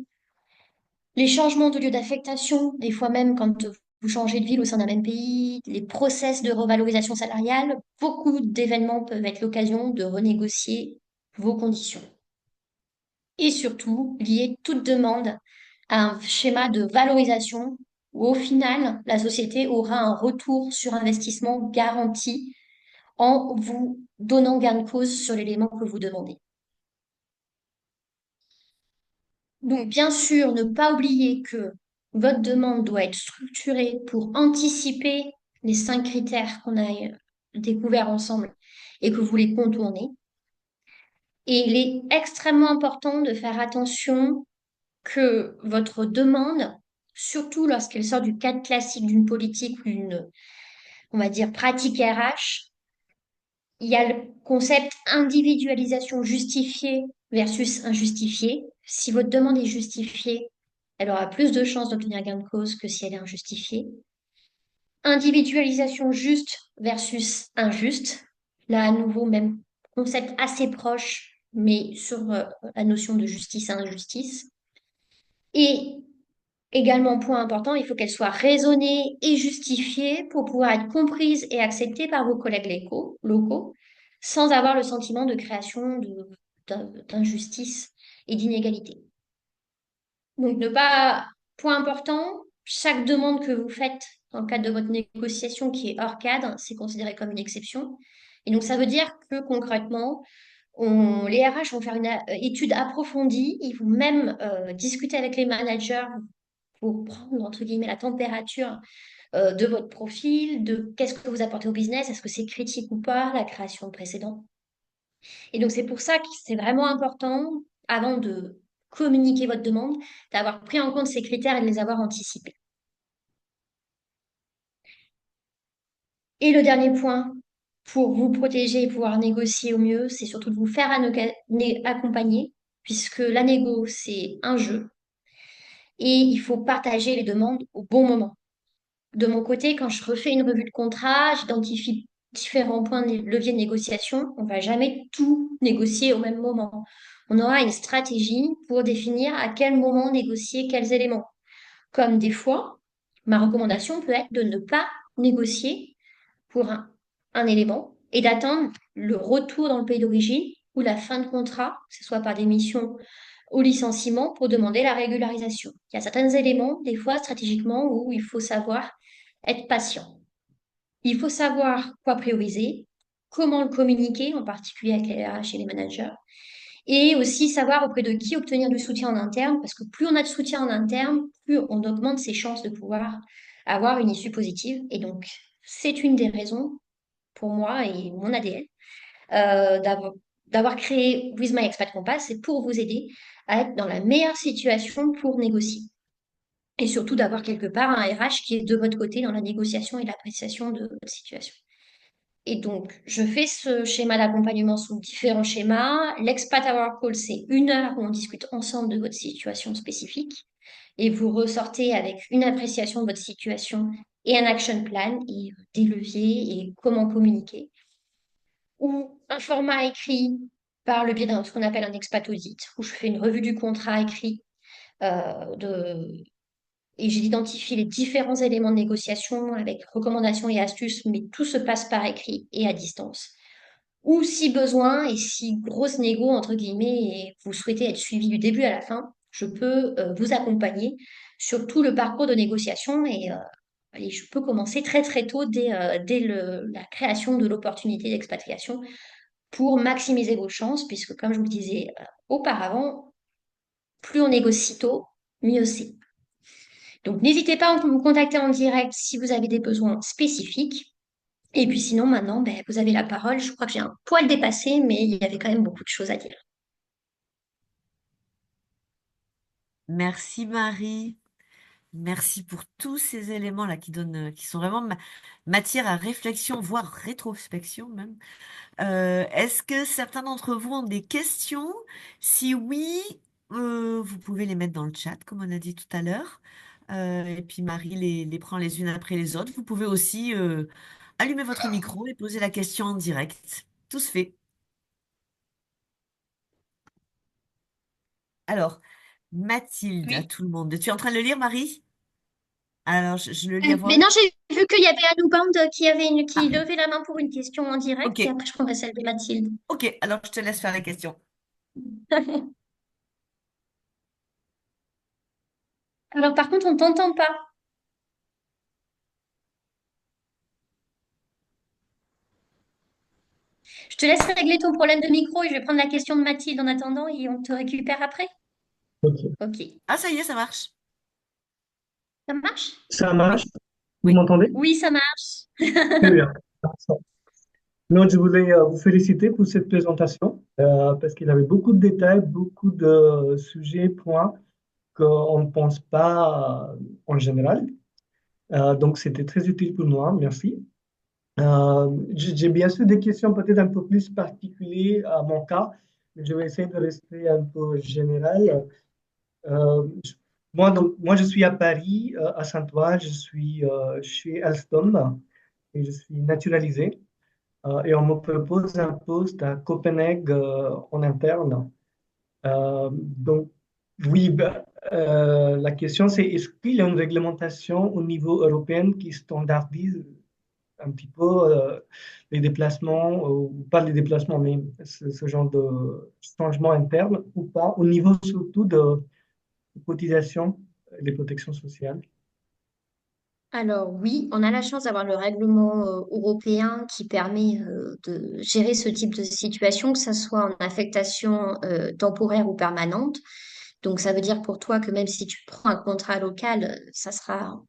les changements de lieu d'affectation, des fois même quand vous changez de ville au sein d'un même pays, les process de revalorisation salariale, beaucoup d'événements peuvent être l'occasion de renégocier vos conditions. Et surtout, lier toute demande à un schéma de valorisation où au final, la société aura un retour sur investissement garanti en vous donnant gain de cause sur l'élément que vous demandez. Donc, bien sûr, ne pas oublier que votre demande doit être structurée pour anticiper les 5 critères qu'on a découverts ensemble et que vous les contournez. Et il est extrêmement important de faire attention que votre demande, surtout lorsqu'elle sort du cadre classique d'une politique ou d'une, on va dire, pratique RH, il y a le concept individualisation justifiée versus injustifiée. Si votre demande est justifiée, elle aura plus de chances d'obtenir gain de cause que si elle est injustifiée. Individualisation juste versus injuste. Là, à nouveau, même concept assez proche, mais sur la notion de justice et injustice. Et également, point important, il faut qu'elle soit raisonnée et justifiée pour pouvoir être comprise et acceptée par vos collègues locaux, sans avoir le sentiment de création d'injustice et d'inégalité. Donc, ne pas, point important, chaque demande que vous faites dans le cadre de votre négociation qui est hors cadre, c'est considéré comme une exception. Et donc, ça veut dire que concrètement, les RH vont faire une étude approfondie, ils vont même discuter avec les managers pour prendre, entre guillemets, la température de votre profil, de qu'est-ce que vous apportez au business, est-ce que c'est critique ou pas, la création précédente. Et donc, c'est pour ça que c'est vraiment important, avant de communiquer votre demande, d'avoir pris en compte ces critères et de les avoir anticipés. Et le dernier point, pour vous protéger et pouvoir négocier au mieux, c'est surtout de vous faire accompagner, puisque la négo, c'est un jeu, et il faut partager les demandes au bon moment. De mon côté, quand je refais une revue de contrat, j'identifie différents points de levier de négociation. On ne va jamais tout négocier au même moment. On aura une stratégie pour définir à quel moment négocier quels éléments. Comme des fois, ma recommandation peut être de ne pas négocier pour un élément et d'attendre le retour dans le pays d'origine ou la fin de contrat, que ce soit par démission ou licenciement, pour demander la régularisation. Il y a certains éléments, des fois stratégiquement, où il faut savoir être patient. Il faut savoir quoi prioriser, comment le communiquer, en particulier avec les RH et les managers, et aussi savoir auprès de qui obtenir du soutien en interne, parce que plus on a de soutien en interne, plus on augmente ses chances de pouvoir avoir une issue positive. Et donc, c'est une des raisons pour moi et mon ADN d'avoir créé With My Expat Compass, c'est pour vous aider à être dans la meilleure situation pour négocier. Et surtout d'avoir quelque part un RH qui est de votre côté dans la négociation et l'appréciation de votre situation. Et donc, je fais ce schéma d'accompagnement sous différents schémas. L'expat Hour Call, c'est 1 heure où on discute ensemble de votre situation spécifique et vous ressortez avec une appréciation de votre situation et un action plan et des leviers et comment communiquer. Ou un format écrit par le biais d'un ce qu'on appelle un expat audit, où je fais une revue du contrat écrit et j'identifie les différents éléments de négociation avec recommandations et astuces, mais tout se passe par écrit et à distance. Ou si besoin, et si grosse négo, entre guillemets, et vous souhaitez être suivi du début à la fin, je peux vous accompagner sur tout le parcours de négociation et je peux commencer très très tôt dès la création de l'opportunité d'expatriation pour maximiser vos chances, puisque comme je vous le disais auparavant, plus on négocie tôt, mieux c'est. Donc n'hésitez pas à me contacter en direct si vous avez des besoins spécifiques. Et puis sinon, maintenant, ben, vous avez la parole. Je crois que j'ai un poil dépassé, mais il y avait quand même beaucoup de choses à dire. Merci Marie. Merci pour tous ces éléments-là qui donnent, qui sont vraiment matière à réflexion, voire rétrospection même. Est-ce que certains d'entre vous ont des questions? Si oui, vous pouvez les mettre dans le chat, comme on a dit tout à l'heure. Et puis Marie les prend les unes après les autres. Vous pouvez aussi allumer votre micro et poser la question en direct. Tout se fait. Alors, Mathilde, à Oui. tout le monde. Tu es en train de le lire, Marie? Alors, je le lis à voix Mais haute. non, j'ai vu qu'il y avait Anouband qui levait la main pour une question en direct, Ok, et après je prendrai celle de Mathilde. ok. Alors, je te laisse faire la question. Alors par contre, on t'entend pas. Je te laisse régler ton problème de micro et je vais prendre la question de Mathilde en attendant et on te récupère après. Ok. Ok. Ah, ça y est, ça marche. Ça marche? Ça marche? Oui, Vous oui. m'entendez? Oui, ça marche. Très bien. Non, je voulais vous féliciter pour cette présentation parce qu'il avait beaucoup de détails, beaucoup de sujets, points qu'on ne pense pas en général. Donc, c'était très utile pour moi. Merci. J'ai bien sûr des questions peut-être un peu plus particulières à mon cas, mais je vais essayer de rester un peu général. Euh, je- moi, je suis à Paris, à Saint-Ouen, je suis chez Alstom et je suis naturalisé. Et on me propose un poste à Copenhague en interne. Donc, oui, la question c'est est-ce qu'il y a une réglementation au niveau européen qui standardise un petit peu les déplacements, ou pas les déplacements, mais ce genre de changement interne ou pas, au niveau surtout de cotisation des protections sociales? Alors oui, on a la chance d'avoir le règlement européen qui permet de gérer ce type de situation, que ce soit en affectation temporaire ou permanente. Donc ça veut dire pour toi que même si tu prends un contrat local, ça sera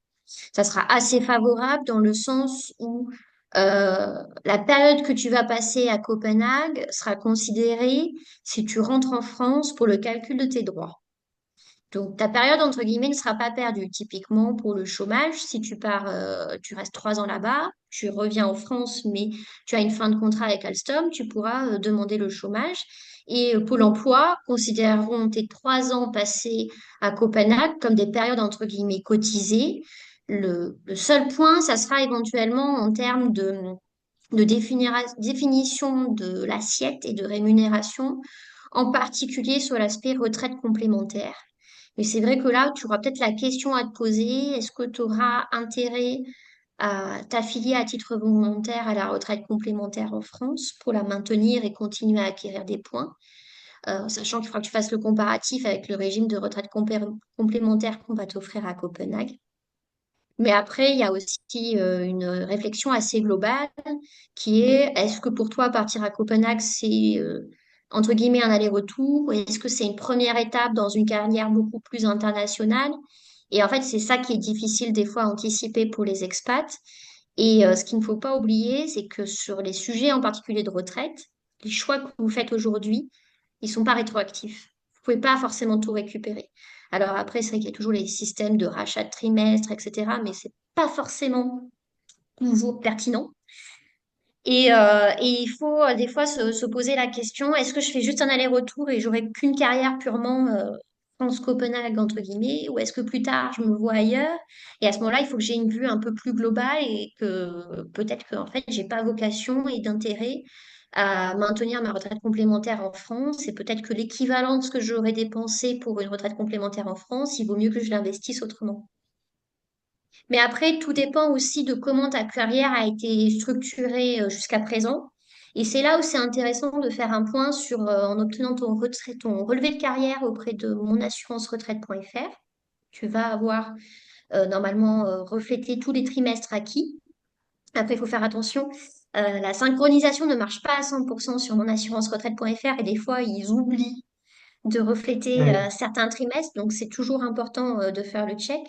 assez favorable dans le sens où la période que tu vas passer à Copenhague sera considérée si tu rentres en France pour le calcul de tes droits. Donc, ta période, entre guillemets, ne sera pas perdue. Typiquement, pour le chômage, si tu pars, tu restes 3 ans là-bas, tu reviens en France, mais tu as une fin de contrat avec Alstom, tu pourras demander le chômage. Et Pôle emploi considéreront tes 3 ans passés à Copenhague comme des périodes, entre guillemets, cotisées. Le seul point, ça sera éventuellement en termes de définition de l'assiette et de rémunération, en particulier sur l'aspect retraite complémentaire. Mais c'est vrai que là, tu auras peut-être la question à te poser, est-ce que tu auras intérêt à t'affilier à titre volontaire à la retraite complémentaire en France pour la maintenir et continuer à acquérir des points, sachant qu'il faudra que tu fasses le comparatif avec le régime de retraite complémentaire qu'on va t'offrir à Copenhague. Mais après, il y a aussi une réflexion assez globale qui est, est-ce que pour toi, partir à Copenhague, c'est entre guillemets un aller-retour? Ou est-ce que c'est une première étape dans une carrière beaucoup plus internationale? Et en fait, c'est ça qui est difficile des fois à anticiper pour les expats. Et ce qu'il ne faut pas oublier, c'est que sur les sujets en particulier de retraite, les choix que vous faites aujourd'hui, ils sont pas rétroactifs. Vous pouvez pas forcément tout récupérer. Alors après, c'est vrai qu'il y a toujours les systèmes de rachat de trimestre, etc. Mais c'est pas forcément toujours pertinent. Et il faut des fois se poser la question, est-ce que je fais juste un aller-retour et j'aurai qu'une carrière purement France-Copenhague, entre guillemets, ou est-ce que plus tard, je me vois ailleurs? Et à ce moment-là, il faut que j'ai une vue un peu plus globale et que peut-être que en fait, j'ai pas vocation et d'intérêt à maintenir ma retraite complémentaire en France. Et peut-être que l'équivalent de ce que j'aurais dépensé pour une retraite complémentaire en France, il vaut mieux que je l'investisse autrement. Mais après, tout dépend aussi de comment ta carrière a été structurée jusqu'à présent. Et c'est là où c'est intéressant de faire un point sur, en obtenant ton relevé de carrière auprès de monassuranceretraite.fr. Tu vas avoir normalement reflété tous les trimestres acquis. Après, il faut faire attention. La synchronisation ne marche pas à 100% sur monassuranceretraite.fr et des fois, ils oublient de refléter Oui. certains trimestres. Donc, c'est toujours important de faire le check.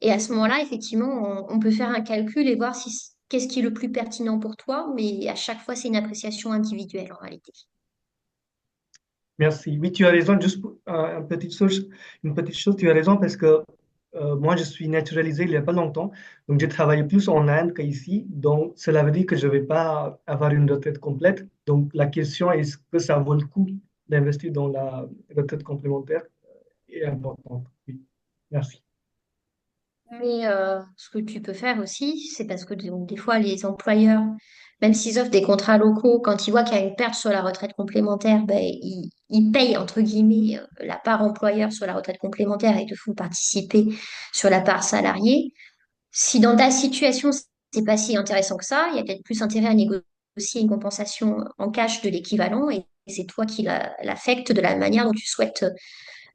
Et à ce moment-là, effectivement, on peut faire un calcul et voir si qu'est-ce qui est le plus pertinent pour toi, mais à chaque fois, c'est une appréciation individuelle en réalité. Merci. Oui, tu as raison. Juste une petite chose, tu as raison parce que moi, je suis naturalisé il n'y a pas longtemps. Donc, j'ai travaillé plus en Inde qu'ici. Donc, cela veut dire que je ne vais pas avoir une retraite complète. Donc, la question est-ce que ça vaut le coup d'investir dans la retraite complémentaire est importante. Oui. Merci. Mais ce que tu peux faire aussi, c'est parce que donc, des fois, les employeurs, même s'ils offrent des contrats locaux, quand ils voient qu'il y a une perte sur la retraite complémentaire, ben, ils payent, entre guillemets, la part employeur sur la retraite complémentaire et te font participer sur la part salariée. Si dans ta situation, c'est pas si intéressant que ça, il y a peut-être plus intérêt à négocier une compensation en cash de l'équivalent et c'est toi qui l'affectes de la manière dont tu souhaites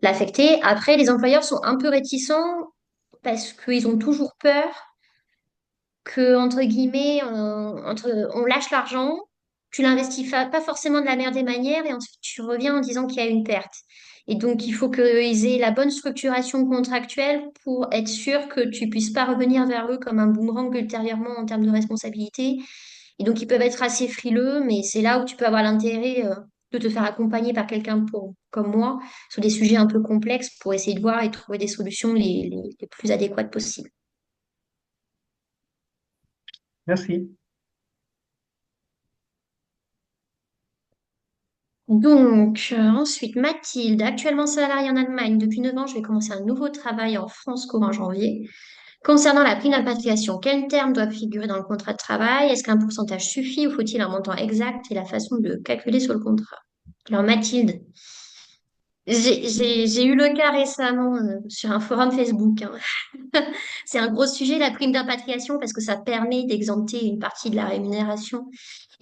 l'affecter. Après, les employeurs sont un peu réticents parce qu'ils ont toujours peur que, entre guillemets, on lâche l'argent, tu l'investis pas forcément de la meilleure des manières et ensuite tu reviens en disant qu'il y a une perte. Et donc, il faut qu'ils aient la bonne structuration contractuelle pour être sûr que tu puisses pas revenir vers eux comme un boomerang ultérieurement en termes de responsabilité. Et donc, ils peuvent être assez frileux, mais c'est là où tu peux avoir l'intérêt de te faire accompagner par quelqu'un comme moi sur des sujets un peu complexes pour essayer de voir et trouver des solutions les plus adéquates possibles. Merci. Donc, ensuite, Mathilde, actuellement salariée en Allemagne depuis 9 ans, je vais commencer un nouveau travail en France courant janvier. Concernant la prime d'impatriation, quels termes doivent figurer dans le contrat de travail? Est-ce qu'un pourcentage suffit ou faut-il un montant exact et la façon de le calculer sur le contrat? Alors, Mathilde, j'ai eu le cas récemment sur un forum Facebook, hein. C'est un gros sujet, la prime d'impatriation, parce que ça permet d'exempter une partie de la rémunération.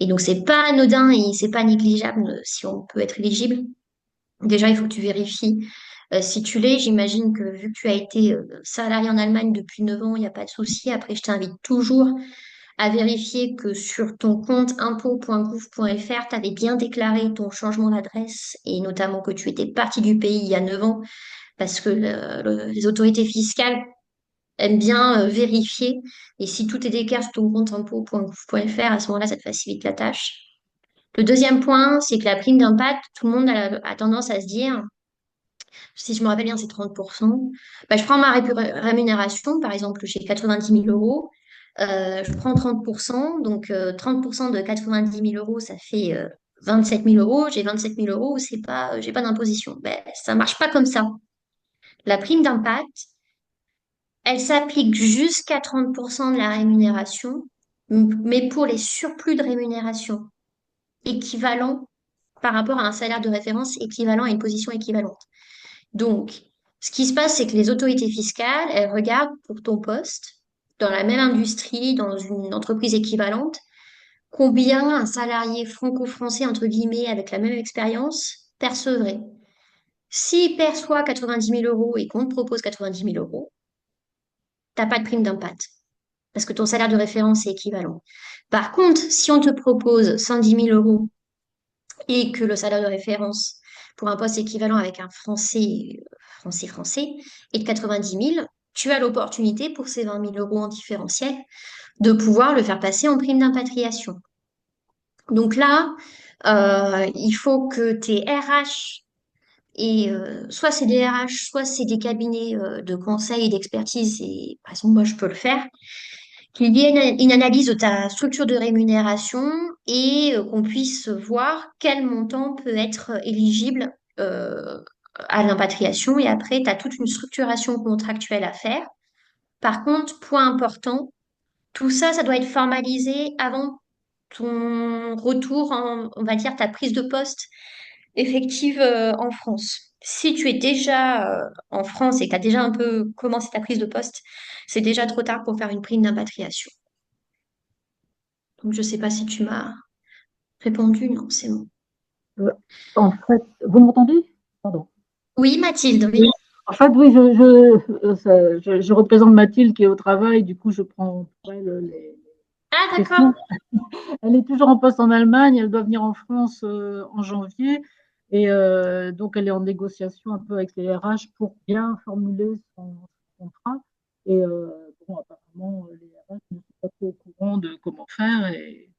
Et donc, c'est pas anodin et c'est pas négligeable si on peut être éligible. Déjà, il faut que tu vérifies si tu l'es. J'imagine que vu que tu as été salarié en Allemagne depuis 9 ans, il n'y a pas de souci. Après, je t'invite toujours à vérifier que sur ton compte impôts.gouv.fr, tu avais bien déclaré ton changement d'adresse et notamment que tu étais parti du pays il y a 9 ans parce que les autorités fiscales aiment bien vérifier. Et si tout est déclaré sur ton compte impôts.gouv.fr, à ce moment-là, ça te facilite la tâche. Le deuxième point, c'est que la prime d'impact, tout le monde a tendance à se dire, si je me rappelle bien, c'est 30%. Bah, je prends ma rémunération, par exemple, j'ai 90 000 euros, je prends 30%, donc 30% de 90 000 euros, ça fait 27 000 euros. J'ai 27 000 euros, c'est pas, j'ai pas d'imposition. Ben, ça marche pas comme ça. La prime d'impact, elle s'applique jusqu'à 30% de la rémunération, mais pour les surplus de rémunération équivalents par rapport à un salaire de référence équivalent à une position équivalente. Donc, ce qui se passe, c'est que les autorités fiscales, elles regardent pour ton poste dans la même industrie, dans une entreprise équivalente, combien un salarié franco-français, entre guillemets, avec la même expérience, percevrait. S'il perçoit 90 000 euros et qu'on te propose 90 000 euros, t'as pas de prime d'impact parce que ton salaire de référence est équivalent. Par contre, si on te propose 110 000 euros et que le salaire de référence pour un poste équivalent avec un français est de 90 000, tu as l'opportunité pour ces 20 000 euros en différentiel de pouvoir le faire passer en prime d'impatriation. Donc là, il faut que tes RH et soit c'est des RH, soit c'est des cabinets de conseil et d'expertise, et par exemple moi je peux le faire, qu'il y ait une analyse de ta structure de rémunération et qu'on puisse voir quel montant peut être éligible euh, à l'impatriation. Et après, tu as toute une structuration contractuelle à faire. Par contre, point important, tout ça, ça doit être formalisé avant ton retour on va dire, ta prise de poste effective en France. Si tu es déjà en France et que tu as déjà un peu commencé ta prise de poste, c'est déjà trop tard pour faire une prime d'impatriation. Donc, je sais pas si tu m'as répondu. Non, c'est bon. Euh, En fait, vous m'entendez? Pardon. Oui, Mathilde, Oui. oui. En fait, oui, je représente Mathilde qui est au travail, du coup, je prends pour elle les Ah, d'accord. questions. Elle est toujours en poste en Allemagne, elle doit venir en France en janvier, et donc elle est en négociation un peu avec les RH pour bien formuler son contrat. Et bon, apparemment, les RH ne sont pas trop au courant de comment faire, et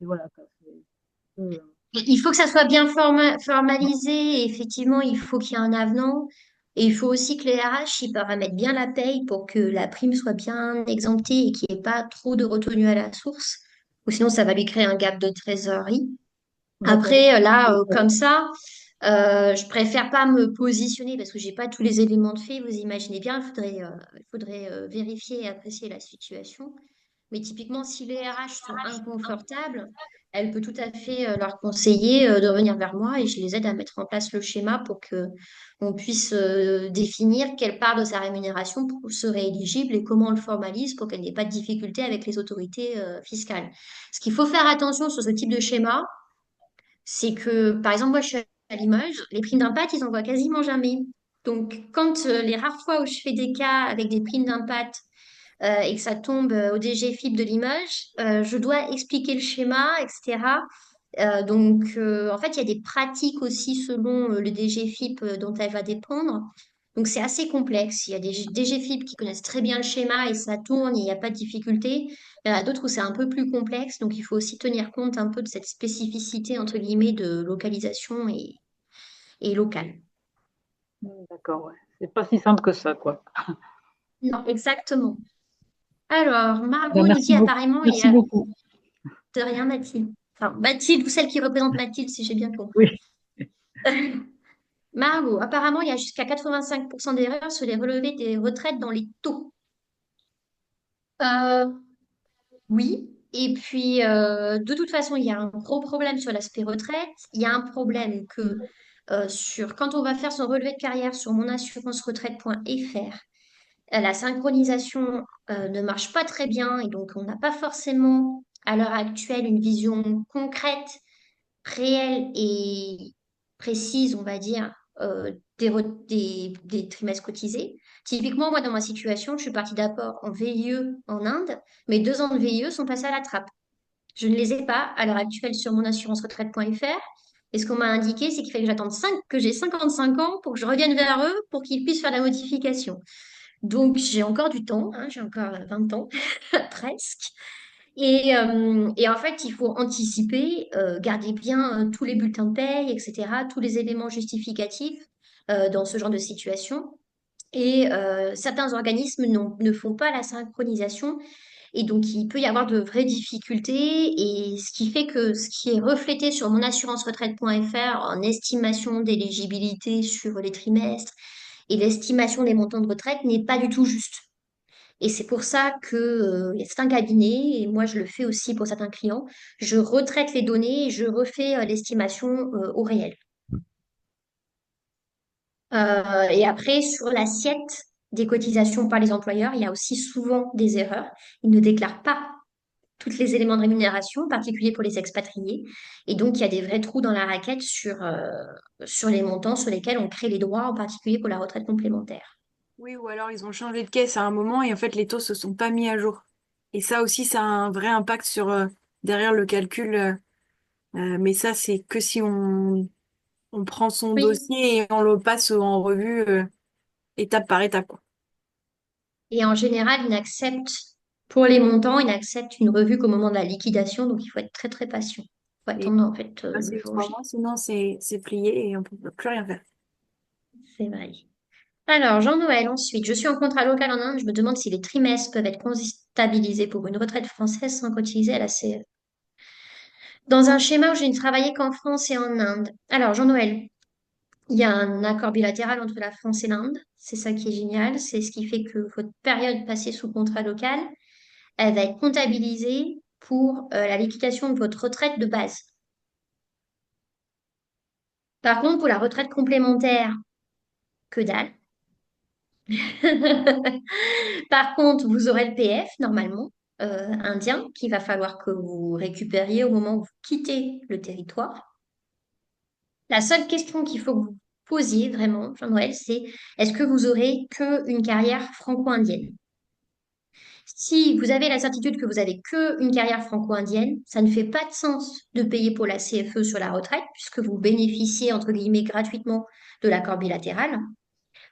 voilà, quoi. Il faut que ça soit bien formalisé. Et effectivement, il faut qu'il y ait un avenant. Et il faut aussi que les RH ils paramètrent bien la paye pour que la prime soit bien exemptée et qu'il n'y ait pas trop de retenue à la source. Ou sinon, ça va lui créer un gap de trésorerie. D'accord. Après, là, comme ça, je préfère pas me positionner parce que j'ai pas tous les éléments de fait. Vous imaginez bien, il faudrait vérifier et apprécier la situation. Mais typiquement, si les RH sont inconfortables, elle peut tout à fait leur conseiller de revenir vers moi et je les aide à mettre en place le schéma pour que on puisse définir quelle part de sa rémunération serait éligible et comment on le formalise pour qu'elle n'ait pas de difficulté avec les autorités fiscales. Ce qu'il faut faire attention sur ce type de schéma, c'est que, par exemple, moi, je suis à Limoges, les primes d'impact, ils en voient quasiment jamais. Donc, quand les rares fois où je fais des cas avec des primes d'impact et que ça tombe au DGFIP de Limoges, je dois expliquer le schéma, etc. En fait, il y a des pratiques aussi selon le DGFIP dont elle va dépendre. Donc, c'est assez complexe. Il y a des DGFIP qui connaissent très bien le schéma et ça tourne, il n'y a pas de difficulté. Il y en a d'autres où c'est un peu plus complexe. Donc, il faut aussi tenir compte un peu de cette spécificité, entre guillemets, de localisation et locale. D'accord, ouais. C'est pas si simple que ça, quoi. Non, exactement. Alors, Ben, Margot nous merci dit beaucoup. apparemment, il y Merci a beaucoup. de rien, Mathilde. Enfin, Mathilde ou celle qui représente Mathilde, si j'ai bien compris. Oui. Margot, apparemment, il y a jusqu'à 85% d'erreurs sur les relevés des retraites dans les taux. Euh, oui. Et puis, de toute façon, il y a un gros problème sur l'aspect retraite. Il y a un problème que quand on va faire son relevé de carrière sur monassuranceretraite.fr, la synchronisation ne marche pas très bien et donc on n'a pas forcément à l'heure actuelle une vision concrète, réelle et précise, on va dire, des trimestres cotisés. Typiquement, moi, dans ma situation, je suis partie d'abord en VIE en Inde. Mes 2 ans de VIE sont passés à la trappe. Je ne les ai pas à l'heure actuelle sur monassuranceretraite.fr. Et ce qu'on m'a indiqué, c'est qu'il fallait que que j'ai 55 ans pour que je revienne vers eux pour qu'ils puissent faire la modification. Donc, j'ai encore du temps, hein, j'ai encore 20 ans, presque. Et en fait, il faut anticiper, garder bien tous les bulletins de paye, etc., tous les éléments justificatifs dans ce genre de situation. Et certains organismes ne font pas la synchronisation. Et donc, il peut y avoir de vraies difficultés. Et ce qui fait que ce qui est reflété sur monassuranceretraite.fr en estimation d'éligibilité sur les trimestres et l'estimation des montants de retraite n'est pas du tout juste. Et c'est pour ça que il y a certains cabinets, et moi je le fais aussi pour certains clients, je retraite les données et je refais l'estimation au réel. Et après, sur l'assiette, des cotisations par les employeurs, il y a aussi souvent des erreurs. Ils ne déclarent pas tous les éléments de rémunération, en particulier pour les expatriés. Et donc, il y a des vrais trous dans la raquette sur les montants sur lesquels on crée les droits, en particulier pour la retraite complémentaire. Oui, ou alors ils ont changé de caisse à un moment et en fait les taux se sont pas mis à jour. Et ça aussi, ça a un vrai impact sur derrière le calcul. Mais ça, c'est que si on prend son Oui. dossier et on le passe en revue étape par étape, quoi. Et en général, pour les montants, ils n'acceptent une revue qu'au moment de la liquidation. Donc, il faut être très, très patient. Il faut Et attendre, en fait, le passer les jour trois J. mois, sinon c'est plié et on peut plus rien faire. C'est vrai. Alors, Jean-Noël, ensuite, je suis en contrat local en Inde. Je me demande si les trimestres peuvent être comptabilisés pour une retraite française sans cotiser à la CE. Dans un schéma où je n'ai travaillé qu'en France et en Inde. Alors, Jean-Noël, il y a un accord bilatéral entre la France et l'Inde. C'est ça qui est génial. C'est ce qui fait que votre période passée sous contrat local, elle va être comptabilisée pour la liquidation de votre retraite de base. Par contre, pour la retraite complémentaire, que dalle. Par contre, vous aurez le PF, normalement, indien, qu'il va falloir que vous récupériez au moment où vous quittez le territoire. La seule question qu'il faut que vous posiez vraiment, Jean-Noël, c'est est-ce que vous aurez qu'une carrière franco-indienne? Si vous avez la certitude que vous avez qu'une carrière franco-indienne, ça ne fait pas de sens de payer pour la CFE sur la retraite, puisque vous bénéficiez, entre guillemets, gratuitement de l'accord bilatéral.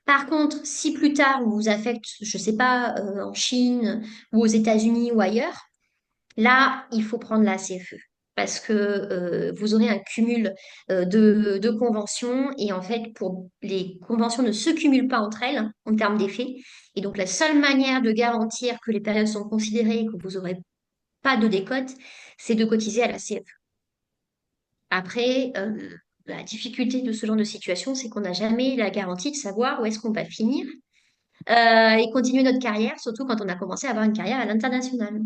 Par contre, si plus tard on vous affecte, je ne sais pas, en Chine ou aux États-Unis ou ailleurs, là, il faut prendre la CFE parce que vous aurez un cumul de conventions et en fait, les conventions ne se cumulent pas entre elles en termes d'effet. Et donc, la seule manière de garantir que les périodes sont considérées et que vous n'aurez pas de décote, c'est de cotiser à la CFE. Après, la difficulté de ce genre de situation, c'est qu'on n'a jamais la garantie de savoir où est-ce qu'on va finir et continuer notre carrière, surtout quand on a commencé à avoir une carrière à l'international.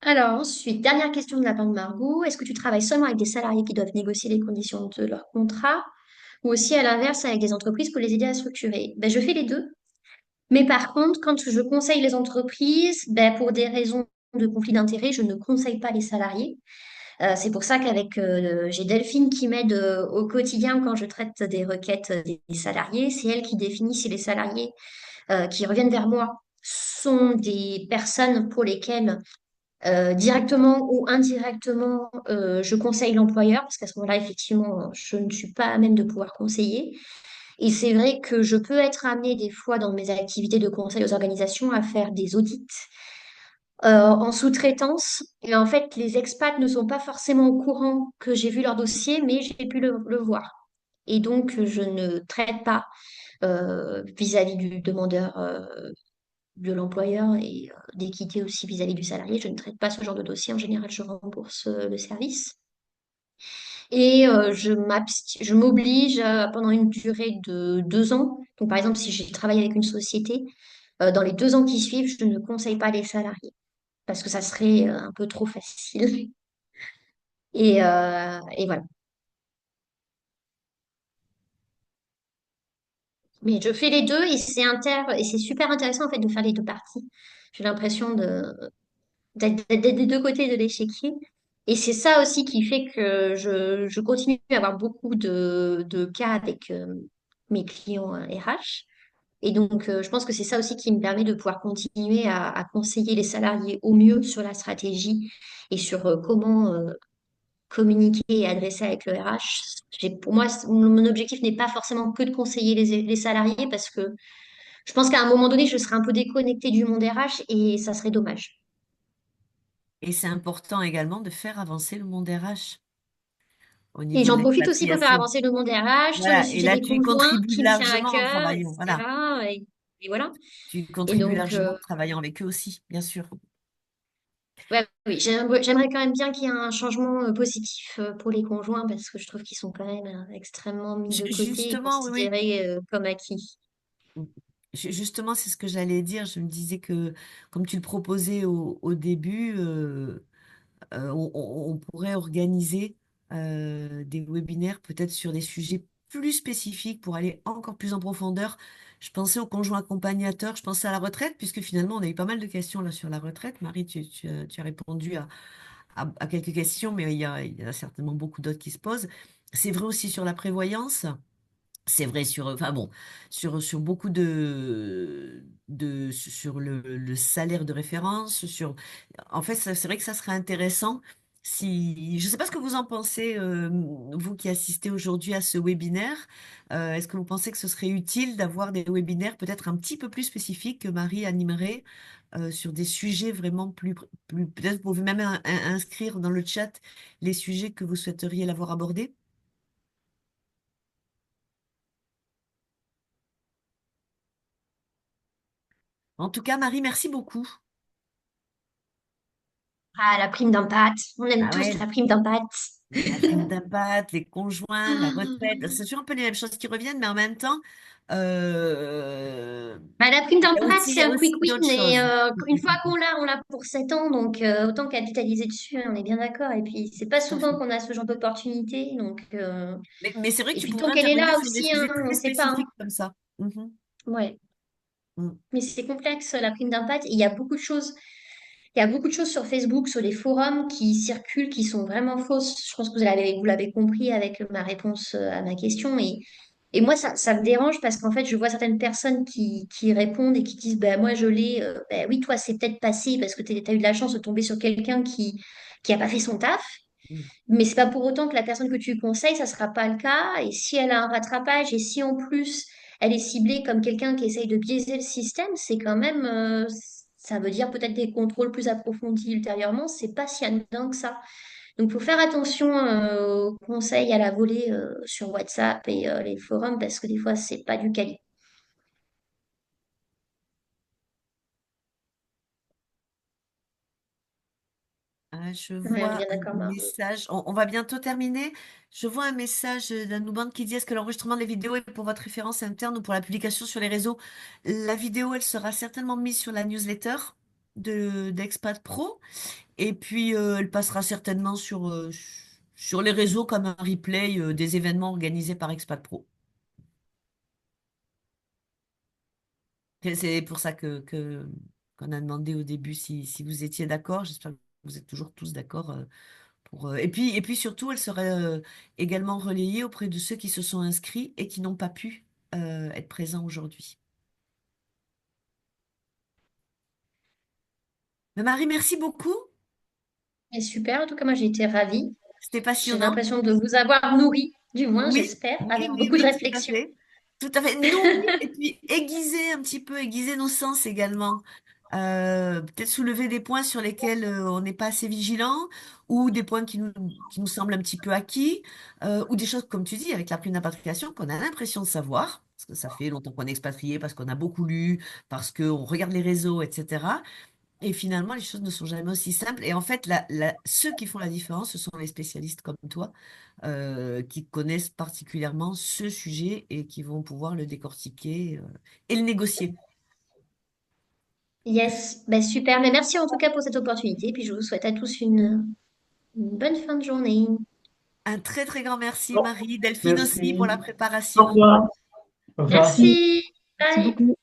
Alors ensuite, dernière question de la part de Margot. Est-ce que tu travailles seulement avec des salariés qui doivent négocier les conditions de leur contrat ou aussi à l'inverse avec des entreprises pour les aider à structurer? Ben, je fais les deux. Mais par contre, quand je conseille les entreprises, ben, pour des raisons de conflit d'intérêts, je ne conseille pas les salariés. C'est pour ça qu'avec j'ai Delphine qui m'aide au quotidien quand je traite des requêtes des salariés. C'est elle qui définit si les salariés qui reviennent vers moi sont des personnes pour lesquelles directement ou indirectement je conseille l'employeur, parce qu'à ce moment-là, effectivement, je ne suis pas à même de pouvoir conseiller. Et c'est vrai que je peux être amenée des fois dans mes activités de conseil aux organisations à faire des audits en sous-traitance. Et en fait, les expats ne sont pas forcément au courant que j'ai vu leur dossier, mais j'ai pu le voir. Et donc, je ne traite pas vis-à-vis du demandeur de l'employeur et d'équité aussi vis-à-vis du salarié. Je ne traite pas ce genre de dossier. En général, je rembourse le service. Et je m'oblige pendant une durée de 2 ans. Donc, par exemple, si j'ai travaillé avec une société, dans les 2 ans qui suivent, je ne conseille pas les salariés parce que ça serait un peu trop facile. Et voilà. Mais je fais les deux et c'est super intéressant en fait de faire les deux parties. J'ai l'impression d'être des deux côtés de l'échiquier. Et c'est ça aussi qui fait que je continue à avoir beaucoup de cas avec mes clients RH. Et donc, je pense que c'est ça aussi qui me permet de pouvoir continuer à conseiller les salariés au mieux sur la stratégie et sur comment communiquer et adresser avec le RH. Pour moi, mon objectif n'est pas forcément que de conseiller les salariés parce que je pense qu'à un moment donné, je serai un peu déconnectée du monde RH et ça serait dommage. Et c'est important également de faire avancer le monde RH au Et niveau de j'en profite aussi pour faire l'expatriation. avancer le monde RH sur le Voilà, et sujet là, des tu y conjoints contribues qui me tient à largement en cœur, travaillant. Voilà, etc. Et voilà. tu y Et contribues donc, largement en travaillant avec eux aussi, bien sûr. ouais, oui, j'aimerais quand même bien qu'il y ait un changement positif pour les conjoints parce que je trouve qu'ils sont quand même extrêmement mis de côté et Justement, oui, oui. considérés comme acquis. Justement, c'est ce que j'allais dire. Je me disais que, comme tu le proposais au début, on pourrait organiser des webinaires peut-être sur des sujets plus spécifique pour aller encore plus en profondeur. Je pensais au conjoint accompagnateur, je pensais à la retraite, puisque finalement, on a eu pas mal de questions là sur la retraite. Marie, tu as répondu à quelques questions, mais il y a certainement beaucoup d'autres qui se posent. C'est vrai aussi sur la prévoyance. C'est vrai sur, enfin bon, sur beaucoup sur le salaire de référence, en fait, c'est vrai que ça serait intéressant si, je ne sais pas ce que vous en pensez, vous qui assistez aujourd'hui à ce webinaire. Est-ce que vous pensez que ce serait utile d'avoir des webinaires peut-être un petit peu plus spécifiques que Marie animerait, sur des sujets vraiment peut-être vous pouvez même inscrire dans le chat les sujets que vous souhaiteriez l'avoir abordés? En tout cas, Marie, merci beaucoup. Ah, la prime d'impact. On aime Ah tous ouais, la prime d'impact. la prime d'impact, les conjoints, la retraite, Ah. c'est toujours un peu les mêmes choses qui reviennent, mais en même temps, euh, Bah, la prime d'impact, il c'est y a un quick aussi d'autres win. Et choses. une fois on l'a pour 7 ans. Donc, autant capitaliser dessus, hein, on est bien d'accord. Et puis, c'est pas Tout à souvent fait. qu'on a ce genre d'opportunité. Donc, Mais c'est vrai que et tu puis, tant pourrais qu'elle est intervenir là sur des aussi, hein, sujets on très sait pas, hein. spécifiques comme ça. Mhm. Ouais. Mm. Mais c'est complexe, la prime d'impact. Et il y a beaucoup de choses. Il y a beaucoup de choses sur Facebook, sur les forums qui circulent, qui sont vraiment fausses. Je pense que vous l'avez compris avec ma réponse à ma question. Et moi, ça me dérange parce qu'en fait, je vois certaines personnes qui répondent et qui disent, bah, moi, je l'ai. Bah oui, toi, c'est peut-être passé parce que tu as eu de la chance de tomber sur quelqu'un qui a pas fait son taf. Mm. Mais c'est pas pour autant que la personne que tu conseilles, ça sera pas le cas. Et si elle a un rattrapage et si en plus elle est ciblée comme quelqu'un qui essaye de biaiser le système, c'est quand même, ça veut dire peut-être des contrôles plus approfondis ultérieurement. C'est pas si anodin que ça. Donc, faut faire attention aux conseils à la volée sur WhatsApp et les forums parce que des fois, c'est pas du quali. Je Ouais, on est vois bien un d'accord, Marie. message. On va bientôt terminer. Je vois un message d'Anouban qui dit: Est-ce que l'enregistrement des vidéos est pour votre référence interne ou pour la publication sur les réseaux? La vidéo, elle sera certainement mise sur la newsletter d'Expat Pro. Et puis, elle passera certainement sur les réseaux comme un replay des événements organisés par Expat Pro. C'est pour ça qu'on a demandé au début si vous étiez d'accord. J'espère que vous êtes toujours tous d'accord. Et puis surtout, elle sera également relayée auprès de ceux qui se sont inscrits et qui n'ont pas pu être présents aujourd'hui. Mais Marie, merci beaucoup. Et super, en tout cas, moi j'ai été ravie. C'était J'ai passionnant. l'impression de vous avoir nourri, du moins, Oui, j'espère, oui, avec oui, beaucoup de oui, tout à réflexion. fait. Tout à fait. Nourrir et puis aiguiser un petit peu, aiguiser nos sens également. Peut-être soulever des points sur lesquels on n'est pas assez vigilant, ou des points qui nous semblent un petit peu acquis, ou des choses, comme tu dis, avec la prime d'impatriation, qu'on a l'impression de savoir, parce que ça fait longtemps qu'on est expatrié, parce qu'on a beaucoup lu, parce qu'on regarde les réseaux, etc. Et finalement, les choses ne sont jamais aussi simples. Et en fait, ceux qui font la différence, ce sont les spécialistes comme toi, qui connaissent particulièrement ce sujet et qui vont pouvoir le décortiquer, et le négocier. Yes, ben super. Mais merci en tout cas pour cette opportunité. Puis je vous souhaite à tous une bonne fin de journée. Un très très grand merci, Bon, Marie. Delphine aussi pour la merci. Au préparation. revoir. Au revoir. Merci. Merci Bye. beaucoup.